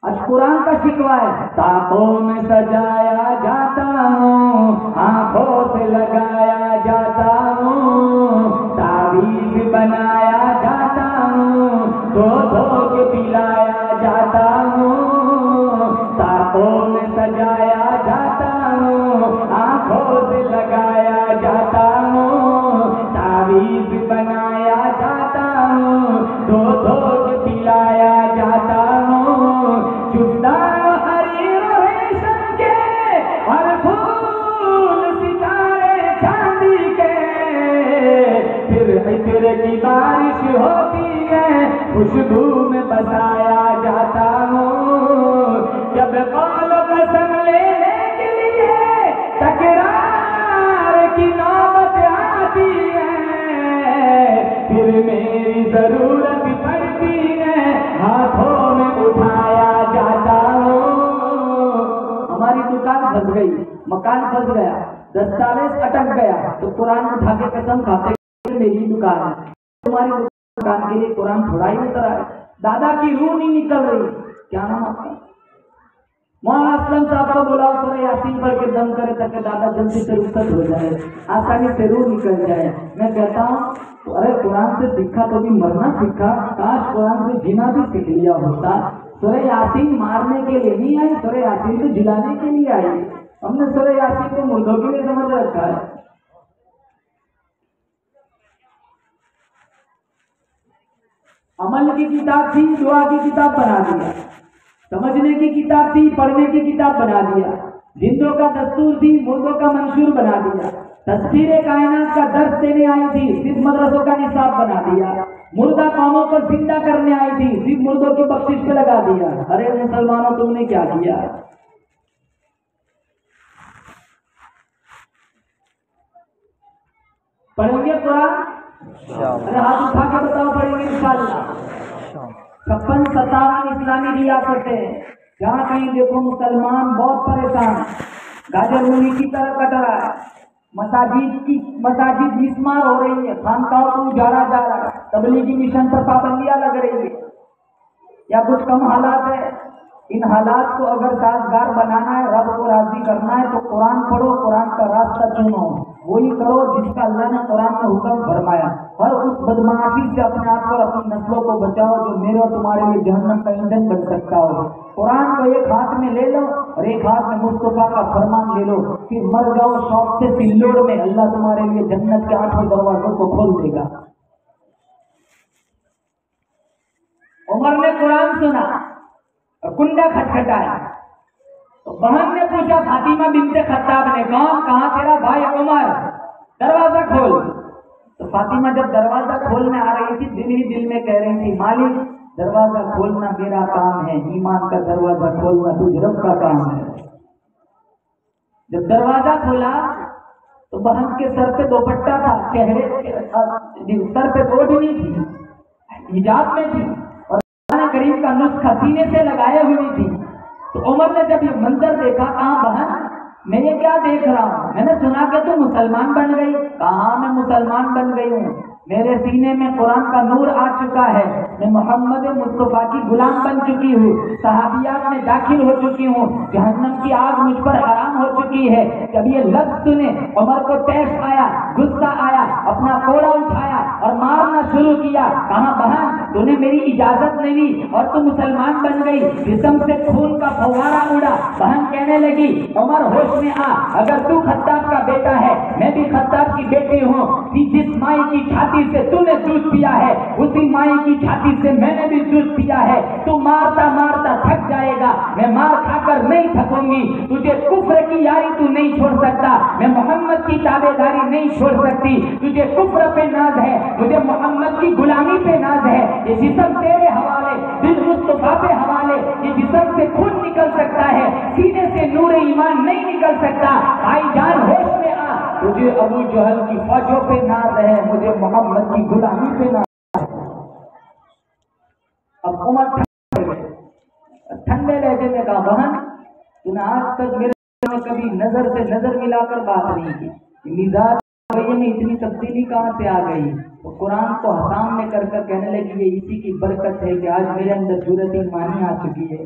آج قرآن کا شکوہ ہے تاقوں میں سجایا جاتا ہوں, آنکھوں سے لگایا جاتا ہوں, تعویذ بنایا جاتا ہوں, دھو دھو کے پلایا جاتا ہوں. تاقوں میں سجایا جاتا ہوں, آنکھوں سے لگایا جاتا ہوں, تعویذ بنایا جاتا ہوں, دھو دھو کے پلایا جاتا ہوں. جفتان حریر و ریشم کے اور پھول ستارے چاندی کے, پھر عطر کی بارش ہوتی ہے خوشبو میں بسایا جاتا ہوں. جب قول و قسم لینے کے لیے تکرار کی نوبت آتی ہے, پھر میری ضرورت پڑتی ہے ہاتھوں میں اٹھایا جاتا ہوں. ہماری دکان پھنس گئی, مکان پھنس گیا, دستاویز اٹک گیا تو قرآن اٹھا کے قسم کھاتے میری دکان ہے. تمہاری دکان کے لیے قرآن تھوڑا ہی اترا ہے. دادا کی روح نہیں نکل رہی. کیا نام آپ کا؟ مولانا اسلم صاحب کو بلاؤ سورہ یاسین پڑھ کے دم کرے تاکہ دادا جلدی سے رخصت ہو جائے, آسانی سے روح نکل جائے. میں کہتا ہوں ارے قرآن سے سیکھا تو بھی مرنا سیکھا, کاش قرآن سے جینا بھی سیکھ لیا ہوتا. سورہ یاسین مارنے کے لیے نہیں آئی, سورہ یاسین کو جلانے کے لیے آئی. ہم نے سورہ یاسین کو مردوں کے لیے سمجھ رکھا ہے. عمل کی کتاب تھی، دعا کی کتاب بنا دیا. سمجھنے کی کتاب تھی، پڑھنے کی کتاب بنا دیا. زندوں کا دستور تھی، مردوں کا منشور بنا دیا. تذکیر کائنات کا درس دینے آئی تھی، صرف مدرسوں کا نصاب بنا دیا. مردہ قوموں کو زندہ کرنے آئی تھی، صرف مردوں کی بخشش پہ لگا دیا. ارے مسلمانوں تم نے کیا کیا؟ پڑھیں گے قرآن؟ ارے ہاتھ اٹھا کے بتاؤ پڑھیں گے انشاءاللہ. 56-57 اسلامی ریاستیں ہیں، جہاں کہیں دیکھو مسلمان بہت پریشان، گاجر مولی کی طرح کٹ رہا ہے، مساجد مسمار ہو رہی ہے، خانقاہوں کو اجاڑا جا رہا ہے، تبلیغی مشن پر پابندیاں لگ رہی ہے. یا کچھ کم حالات ہے؟ ان حالات کو اگر سازگار بنانا ہے، رب کو راضی کرنا ہے، تو قرآن پڑھو، قرآن کا راستہ چنو، وہی کرو جس کا اللہ نے قرآن میں حکم فرمایا. ہر اس بدمعاشی سے اپنے آپ کو، اپنی نسلوں کو بچاؤ جو میرے اور تمہارے لیے جہنم کا ایندھن بن سکتا ہو. قرآن کو ایک ہاتھ میں لے لو اور ایک ہاتھ میں مصطفیٰ کا فرمان لے لو، پھر مر جاؤ شوق سے سلوڑ میں، اللہ تمہارے لیے جنت کے 8 دروازوں کو کھول دے گا. عمر نے قرآن سنا اور کنڈا کھٹکھٹایا تو بہن نے پوچھا فاطمہ بنت خطاب نے، کون؟ کہاں تیرا بھائی عمر، دروازہ کھول. تو فاطمہ جب دروازہ کھولنے آ رہی تھی، دل ہی دل میں کہہ رہی تھی، مالک دروازہ کھولنا میرا کام ہے، ایمان کا دروازہ کھولنا تجھ رب کا کام ہے. جب دروازہ کھولا تو بہن کے سر پہ دوپٹہ تھا، چہرے سر پہ اوڑھنی تھی، حجاب میں تھی، اور قرآن کریم کا نسخہ سینے سے لگائے ہوئی تھی. تو عمر نے جب یہ منظر دیکھا، کہا بہن میں یہ کیا دیکھ رہا ہوں؟ میں نے سنا کہ تم مسلمان بن گئی. کہاں میں مسلمان بن گئی ہوں، میرے سینے میں قرآن کا نور آ چکا ہے، میں محمد مصطفیٰ کی غلام بن چکی ہوں، صحابیات میں داخل ہو چکی ہوں، جہنم کی آگ مجھ پر حرام ہو چکی ہے. جب یہ لفظ سنے عمر کو ٹیش آیا، غصہ آیا، اپنا کوڑا اٹھایا اور مارنا شروع کیا. کہاں بہن تو نے میری اجازت نہیں دی اور تم مسلمان بن گئی. جسم سے خون کا فوارہ اڑا. بہن کہنے لگی، عمر ہوش میں آ، اگر تو خطاب کا بیٹا ہے، میں بھی خطاب کی بیٹی ہوں. جس مائی کی چھاتی سے تو نے دودھ پیا ہے، اسی مائی کی چھاتی سے میں نے بھی دودھ پیا ہے. تو مارتا مارتا تھک جائے گا، میں مار کھا کر نہیں تھکوں گی. تجھے کفر کی یاری تو نہیں چھوڑ سکتا، میں محمد کی تابع داری نہیں چھوڑ سکتی. تجھے کفر پہ ناز ہے، مجھے محمد کی غلامی پہ ناز ہے. یہ جسم تیرے حوالے، دل مصطفیٰ پہ حوالے. یہ جسم سے خون نکل سکتا ہے، سینے سے نور ایمان نہیں نکل سکتا. بھائی جان ہوش میں آ، تجھے ابو جہل کی فوجوں پہ ناز ہے، مجھے محمد کی غلامی پہ ناز ہے. اب عمر ٹھنڈے لہجے میں کہا، بہن تو نے آج تک میرے میں کبھی نظر سے نظر ملا کر بات نہیں کی، مزاج میں اتنی تبدیلی کہاں سے آ گئی؟ تو قرآن کو سامنے کر کر کہنے لگی، یہ اسی کی برکت ہے کہ آج میرے اندر جرأت ایمانی آ چکی ہے.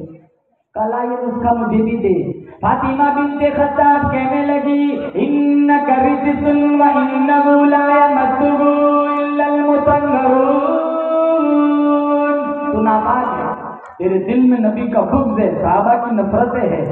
کلا یہ نسخہ مجھے بھی دے. فاطمہ بنت خطاب کہنے لگی، انک رجس و انہ لا یمسہ الا المطہرون. تو ناپاک ہے، تیرے دل میں نبی کا بغض ہے، صحابہ کی نفرتیں ہے.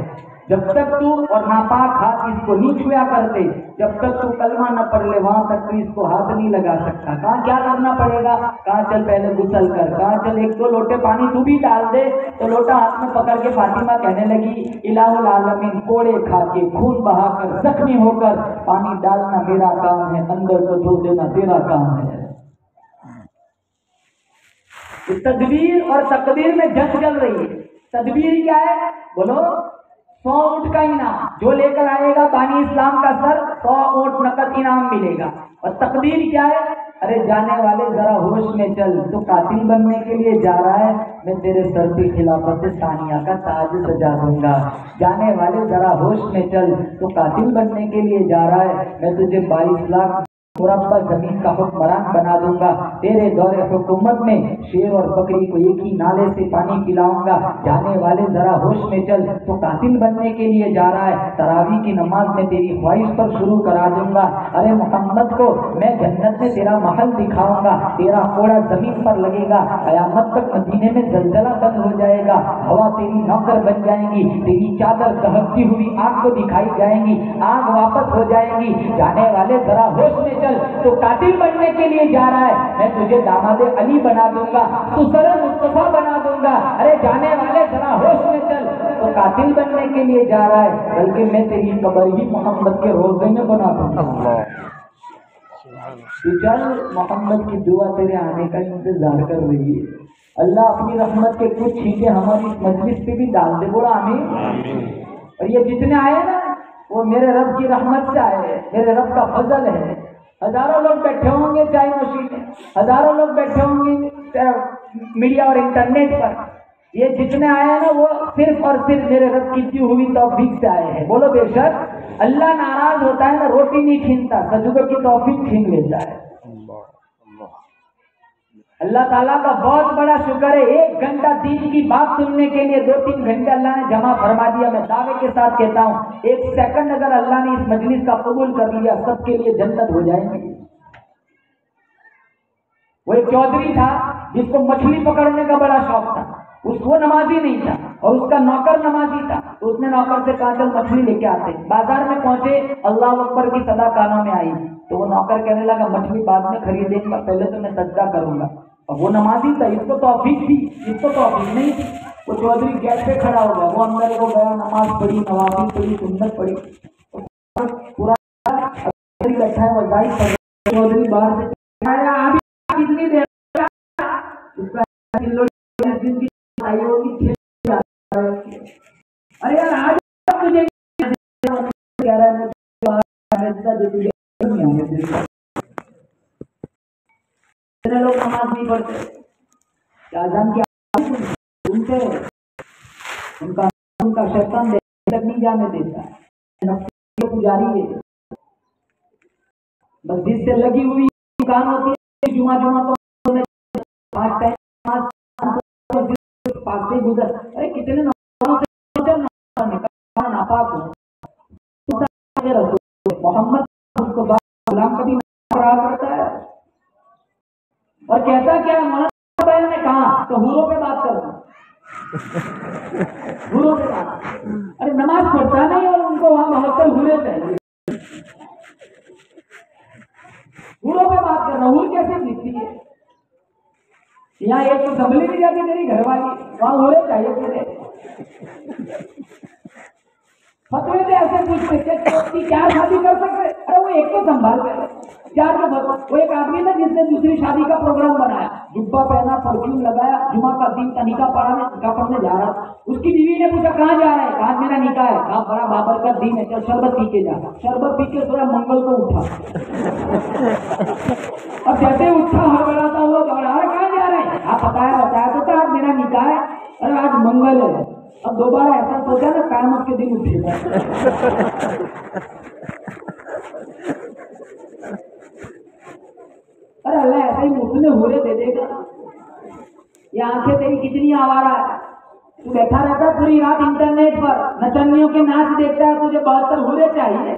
جب تک تو اور ناپاک ہاتھ اس کو نہیں چھویا کرتے، جب تک تو کلمہ نہ پڑھ لے وہاں تک تو اس کو ہاتھ نہیں لگا سکتا. کہاں کیا کرنا پڑے گا؟ کہاں چل پہلے غسل کر، کہاں چل 1-2 لوٹے پانی تو بھی ڈال دے. تو لوٹا ہاتھ میں پکڑ کے فاطمہ کہنے لگی، الہ العالمین کوڑے کھا کے خون بہا کر زخمی ہو کر پانی ڈالنا میرا کام ہے، اندر کو دھو دینا تیرا کام ہے. تدبیر اور تقدیر میں جنگ چل رہی ہے. تدبیر کیا ہے؟ بولو. 100 اونٹ کا انعام، جو لے کر آئے گا بانی اسلام کا سر 100 اونٹ نقد انعام ملے گا. اور تقدیر کیا ہے؟ ارے جانے والے ذرا ہوش میں چل، تو قاتل بننے کے لیے جا رہا ہے، میں تیرے سر پہ خلافت ثانیہ کا تاج سجا دوں گا. جانے والے ذرا ہوش میں چل، تو قاتل بننے کے لیے جا رہا ہے، میں تجھے 22 لاکھ مربع زمین کا حکمران بنا دوں گا. تیرے دور حکومت میں شیر اور بکری کو ایک ہی نالے سے پانی پلاؤں گا. جانے والے ذرا ہوش میں چل، تو قاتل بننے کے لیے جا رہا ہے، تراویح کی نماز میں تیری خواہش پر شروع کرا دوں گا. ارے محمد کو میں جنت میں تیرا محل دکھاؤں گا، تیرا کوڑا زمین پر لگے گا. قیامت تک مدینے میں زلزلہ بند ہو جائے گا، ہوا تیری نوکر بن جائیں گی، تیری چادر دہکتی ہوئی آگ کو دکھائی جائیں گی، آگ واپس ہو جائے گی. جانے والے ذرا ہوش میں چل، تو قاتل بننے کے لیے جا رہا ہے، میں تجھے داماد علی بنا دوں گا، تو سر مصطفیٰ بنا دوں گا، ارے جانے والے ذرا ہوش میں چل، تو قاتل بننے کے لیے جا رہا ہے، بلکہ میں تیری قبر ہی محمد کے روضے میں بنا دوں گا۔ تو چل، محمد کی دعا تیرے آنے کا انتظار کر رہی ہے، اللہ اپنی رحمت کے کچھ چھینٹے ہماری اس مجلس پہ بھی ڈال دے، بولا آمین۔ اور یہ جتنے آئے نا وہ میرے رب کی رحمت سے آئے ہیں، میرے رب کا فضل ہے۔ ہزاروں لوگ بیٹھے ہوں گے چائے نوشی میں، ہزاروں لوگ بیٹھے ہوں گے میڈیا اور انٹرنیٹ پر، یہ جتنے آئے ہیں نا وہ صرف اور صرف میرے رب کی دی ہوئی توفیق سے آئے ہیں۔ بولو بے شک اللہ ناراض ہوتا ہے نا روٹی نہیں چھینتا، سجدوں کی توفیق چھین لیتا ہے۔ اللہ تعالیٰ کا بہت بڑا شکر ہے، 1 گھنٹہ دین کی بات سننے کے لیے 2-3 گھنٹے اللہ نے جمع فرما دیا۔ میں دعوے کے ساتھ کہتا ہوں 1 سیکنڈ اگر اللہ نے اس مجلس کا قبول کر لیا سب کے لیے جنت ہو جائے گی۔ وہ ایک چودھری تھا جس کو مچھلی پکڑنے کا بڑا شوق تھا، وہ نمازی نہیں تھا اور اس کا نوکر نمازی تھا، تو اس نے نوکر سے کہا چل مچھلی لے کے آتے۔ بازار میں پہنچے، اللہ اکبر کی صدا کانوں میں آئی، تو وہ نوکر کہنے لگا مچھلی بعد میں خریدیں گا، پہلے تو میں سجدہ کروں گا۔ اب وہ نمازی تھا، اس کو توفیق تھی، اس کو توفیق نہیں تھی۔ وہ چودھری گیٹ پہ کھڑا ہو گیا، وہ اندر کو گیا، نماز پڑھی، نوافل پڑھی، سنت پڑھی، پورا بیٹھا ہے وظائف پڑھ رہا ہے۔ چودھری باہر سے آیا، کتنی دیر اس کا دن کی آئی ہوگی، ارے یار آج مجھے کہہ رہا ہے اتنے لوگ نماز نہیں پڑھتے، اذان کی سنتے، ان کا شیطان تک نہیں جانے دیتا، نفس پجاری ہے، بس جس سے لگی ہوئی دکان ہوتی ہے، جمعہ تو 5 ٹائم پاس سے گزر، ارے کتنے ناپاک ہو محمد اس کو غلام کبھی قرار کرتا ہے اور کہتا کیا ہے، مولانا نے کہا تو حوروں پہ بات کرنا، حوروں پہ بات، ارے نماز پڑھتا نہیں اور ان کو وہاں محفل حورے چاہیے، حوروں پہ بات کرنا، حور کیسے دکھتی ہے؟ یہاں ایک تو سنبھلی نہیں جاتی میری گھر والی، وہاں حورے چاہیے تھے۔ فتوے سے ایسے پوچھتے کہ کیا شادی کر سکتے، ارے وہ ایک تو سنبھال گئے، چار کو وہ ایک آدمی تھا جس نے دوسری شادی کا پروگرام بنایا، جبہ پہنا، پرفیوم لگایا، جمعہ کا دن کا نکاح پڑھنے جا رہا تھا، اس کی بیوی نے پوچھا کہاں جا رہا ہے، کہا میرا نکاح ہے، کہا بڑا بابر کا دن ہے، چل شربت پی کے جا، شربت پی کے تھوڑا منگل کو اٹھا، اب جیسے اٹھا ہڑبڑا تھا وہ دوڑا، کہاں جا رہا ہے، آپ بتایا تو تھا آج میرا نکاح ہے، ارے آج منگل ہے، اب دوبارہ ایسا سوچا نا قیامت کے دن اٹھے گا۔ ارے اللہ ایسا ہی مفت میں ہورے دے دے گا، یہ آنکھیں تیری کتنی آوارہ ہے، تو بیٹھا رہتا ہے پوری رات انٹرنیٹ پر، نچنیوں کے ناچ دیکھتا ہے، تجھے 72 ہورے چاہیے،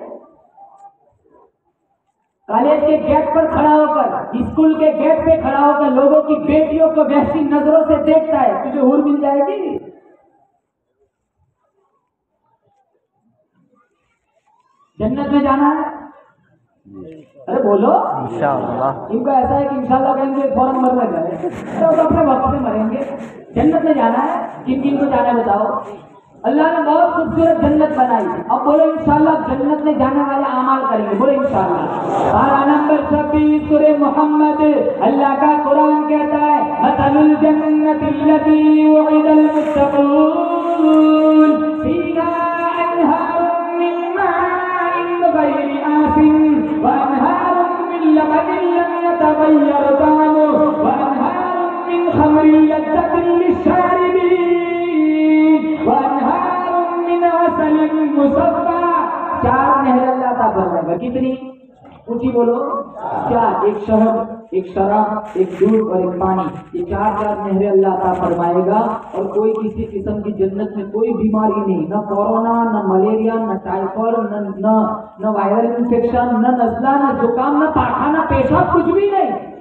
کالج کے گیٹ پر کھڑا ہو کر، اسکول کے گیٹ پہ کھڑا ہو کر لوگوں کی بیٹیوں کو وحشی نظروں سے دیکھتا ہے، تجھے ہور مل جائے گی؟ جنت میں جانا ہے؟ ارے بولو انشاءاللہ۔ ان کو ایسا ہے کہ انشاءاللہ کہیں گے فوراً مرنے گئے تو اپنے وقت میں مریں گے۔ جنت میں جانا ہے، کن کن کو جانا ہے بتاؤ؟ اللہ نے بہت خوبصورت جنت بنائی، اب بولو انشاءاللہ جنت میں جانے والے اعمال کریں گے، بولو انشاءاللہ۔ پارہ نمبر 26 سورہ محمد، اللہ کا قرآن کہتا ہے مثل الجنت التي وعد المتقون فيها انہار من ماء غير آسن وانہار من لبن لم يتغير طعمه وانہار من خمر لذة للشاربين وانہار من عسل مصفى۔ 4 نہر اللہ عطا فرمائے گا، کتنی اونچی بولو؟ 4، ایک شہد، ایک شراب، ایک دودھ اور ایک پانی، یہ 4 نہریں اللہ عطا فرمائے گا، اور کوئی کسی قسم کی جنت میں کوئی بیماری نہیں، نہ کورونا، نہ ملیریا، نہ ٹائیفائڈ، نہ وائرل انفیکشن، نہ نزلہ، نہ زکام، نہ پاخانہ پیشاب، کچھ بھی نہیں۔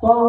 100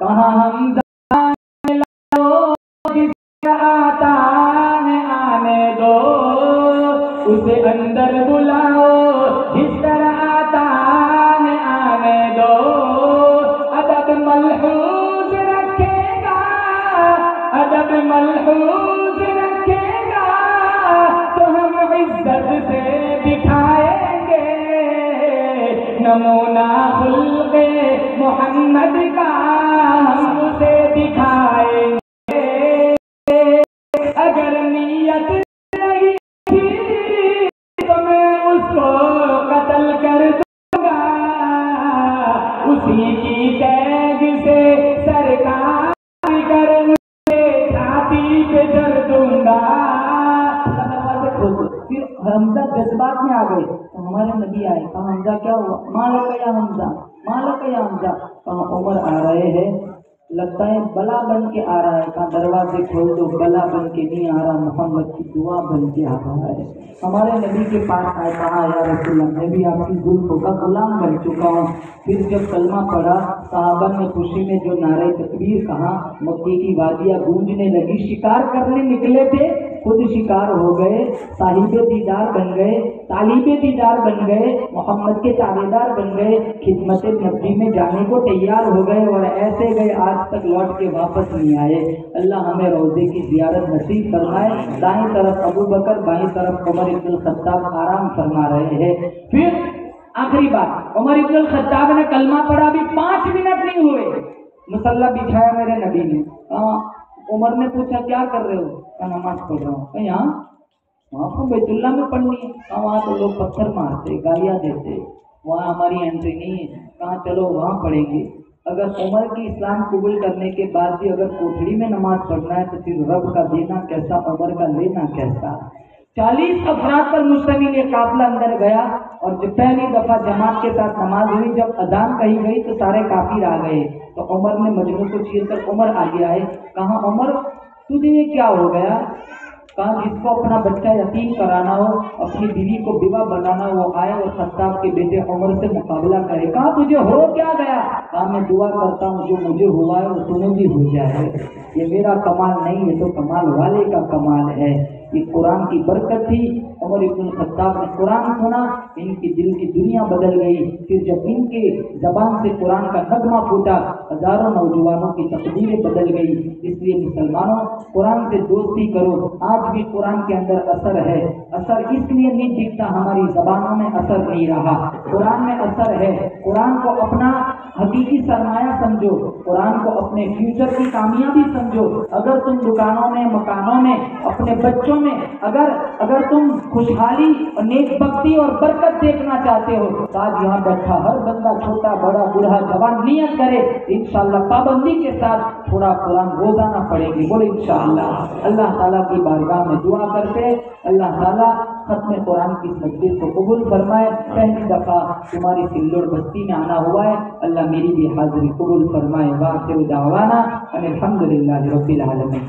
کہاں حمزہ لاؤ جس کا آتا ہے آنے دو، اسے اندر بلاؤ جس طرح آتا ہے آنے دو، ادب ملحوظ رکھے گا، ادب ملحوظ رکھے گا تو ہم عزت سے دکھائیں گے نمونہ خلق محمد کا، ہم اسے دکھائیں گے۔ اگر نیت نہیں تھی تو میں اس کو قتل کر دوں گا، اسی کی تیگ سے سرکار کر مجھے چھاتی پہ جل دوں گا۔ پھر حمزہ جذبات میں آ گئے تو ہمارے نبی آئے، کہا حمزہ کیا ہوا؟ مالک یا حمزہ، مالک یا حمزہ، کہا عمر آ رہے ہیں، لگتا ہے بلا بن کے آ رہا ہے، کہا دروازے کھول دو، بلا بن کے نہیں آ رہا، محمد کی دعا بن کے آ رہا ہے۔ ہمارے نبی کے پاس آئے، کہا یا رسول اللہ میں بھی آپ کی زلفوں کا غلام بن چکا ہوں۔ پھر جب کلمہ پڑھا، صحابہ نے خوشی میں جو نعرہ تکبیر کہا، مکے کی وادیاں گونجنے لگی، شکار کرنے نکلے تھے خود شکار ہو گئے، صاحب دیدار بن گئے، طالب دیدار بن گئے، محمد کے تابعدار بن گئے، خدمت نبی میں جانے کو تیار ہو گئے، اور ایسے گئے آج تک لوٹ کے واپس نہیں آئے۔ اللہ ہمیں روضے کی زیارت نصیب فرمائے۔ دائیں طرف ابو بکر، بائیں طرف عمر بن الخطاب آرام فرما رہے ہیں۔ پھر آخری بات، عمر بن الخطاب نے کلمہ پڑھا، بھی 5 منٹ نہیں ہوئے، مصلی بچھایا میرے نبی نے۔ عمر نے پوچھا کیا کر رہے ہو؟ کہا نماز پڑھ رہا ہوں۔ کہ یہاں وہاں کو بیت اللہ میں پڑھنی ہے؟ کہا وہاں تو لوگ پتھر مارتے، گالیاں دیتے، وہاں ہماری انٹری نہیں ہے۔ کہا چلو وہاں پڑھیں گے۔ اگر عمر کی اسلام قبول کرنے کے بعد بھی اگر کوٹھڑی میں نماز پڑھنا ہے تو پھر رب کا دینا کیسا، عمر کا لینا کیسا۔ 40 افراد پر مشتمل یہ قافلہ اندر گیا، اور جب پہلی دفعہ جماعت کے ساتھ نماز ہوئی، جب اذان کہی گئی تو سارے کافر آ گئے، تو عمر نے مجموع کو چیر کر عمر آگے آئے۔ کہا عمر تجھے یہ کیا ہو گیا؟ کہا جس کو اپنا بچہ یتیم کرانا ہو، اپنی بیوی کو بیوہ بنانا ہو، وہ آئے اور خطاب کے بیٹے عمر سے مقابلہ کرے۔ کہا تجھے ہو کیا گیا؟ کہا میں دعا کرتا ہوں جو مجھے ہوا ہے وہ تمہیں بھی ہو جائے، یہ میرا کمال نہیں، یہ تو کمال والے کا کمال ہے۔ یہ قرآن کی برکت تھی۔ عمر بن الخطاب نے قرآن سنا، ان کی دل کی دنیا بدل گئی۔ پھر جب ان کے زبان سے قرآن کا نغمہ پھوٹا، ہزاروں نوجوانوں کی تقدیریں بدل گئی۔ اس لیے مسلمانوں قرآن سے دوستی کرو۔ آج بھی قرآن کے اندر اثر ہے، اثر اس لیے نہیں دکھتا ہماری زبانوں میں اثر نہیں رہا، قرآن میں اثر ہے۔ قرآن کو اپنا حقیقی سرمایہ سمجھو، قرآن کو اپنے فیوچر کی کامیابی سمجھو۔ اگر تم دکانوں میں، مکانوں میں، اپنے بچوں میں اگر تم خوشحالی اور نیک بختی اور برکت دیکھنا چاہتے ہو تو آج یہاں بیٹھا ہر بندہ، چھوٹا بڑا بوڑھا جوان نیت کرے، انشاءاللہ پابندی کے ساتھ تھوڑا قرآن روزانہ پڑھیں گے، بولے انشاءاللہ۔ اللہ تعالیٰ کی بارگاہ میں دعا کرتے اللہ تعالیٰ ختم قرآن کی مجلس کو قبول فرمائے۔ پہلی دفعہ تمہاری سلوڑ بستی میں آنا ہوا ہے، اللہ میری بھی حاضری قبول فرمائے۔ وآخر دعوانا ان الحمدللہ رب العالمین۔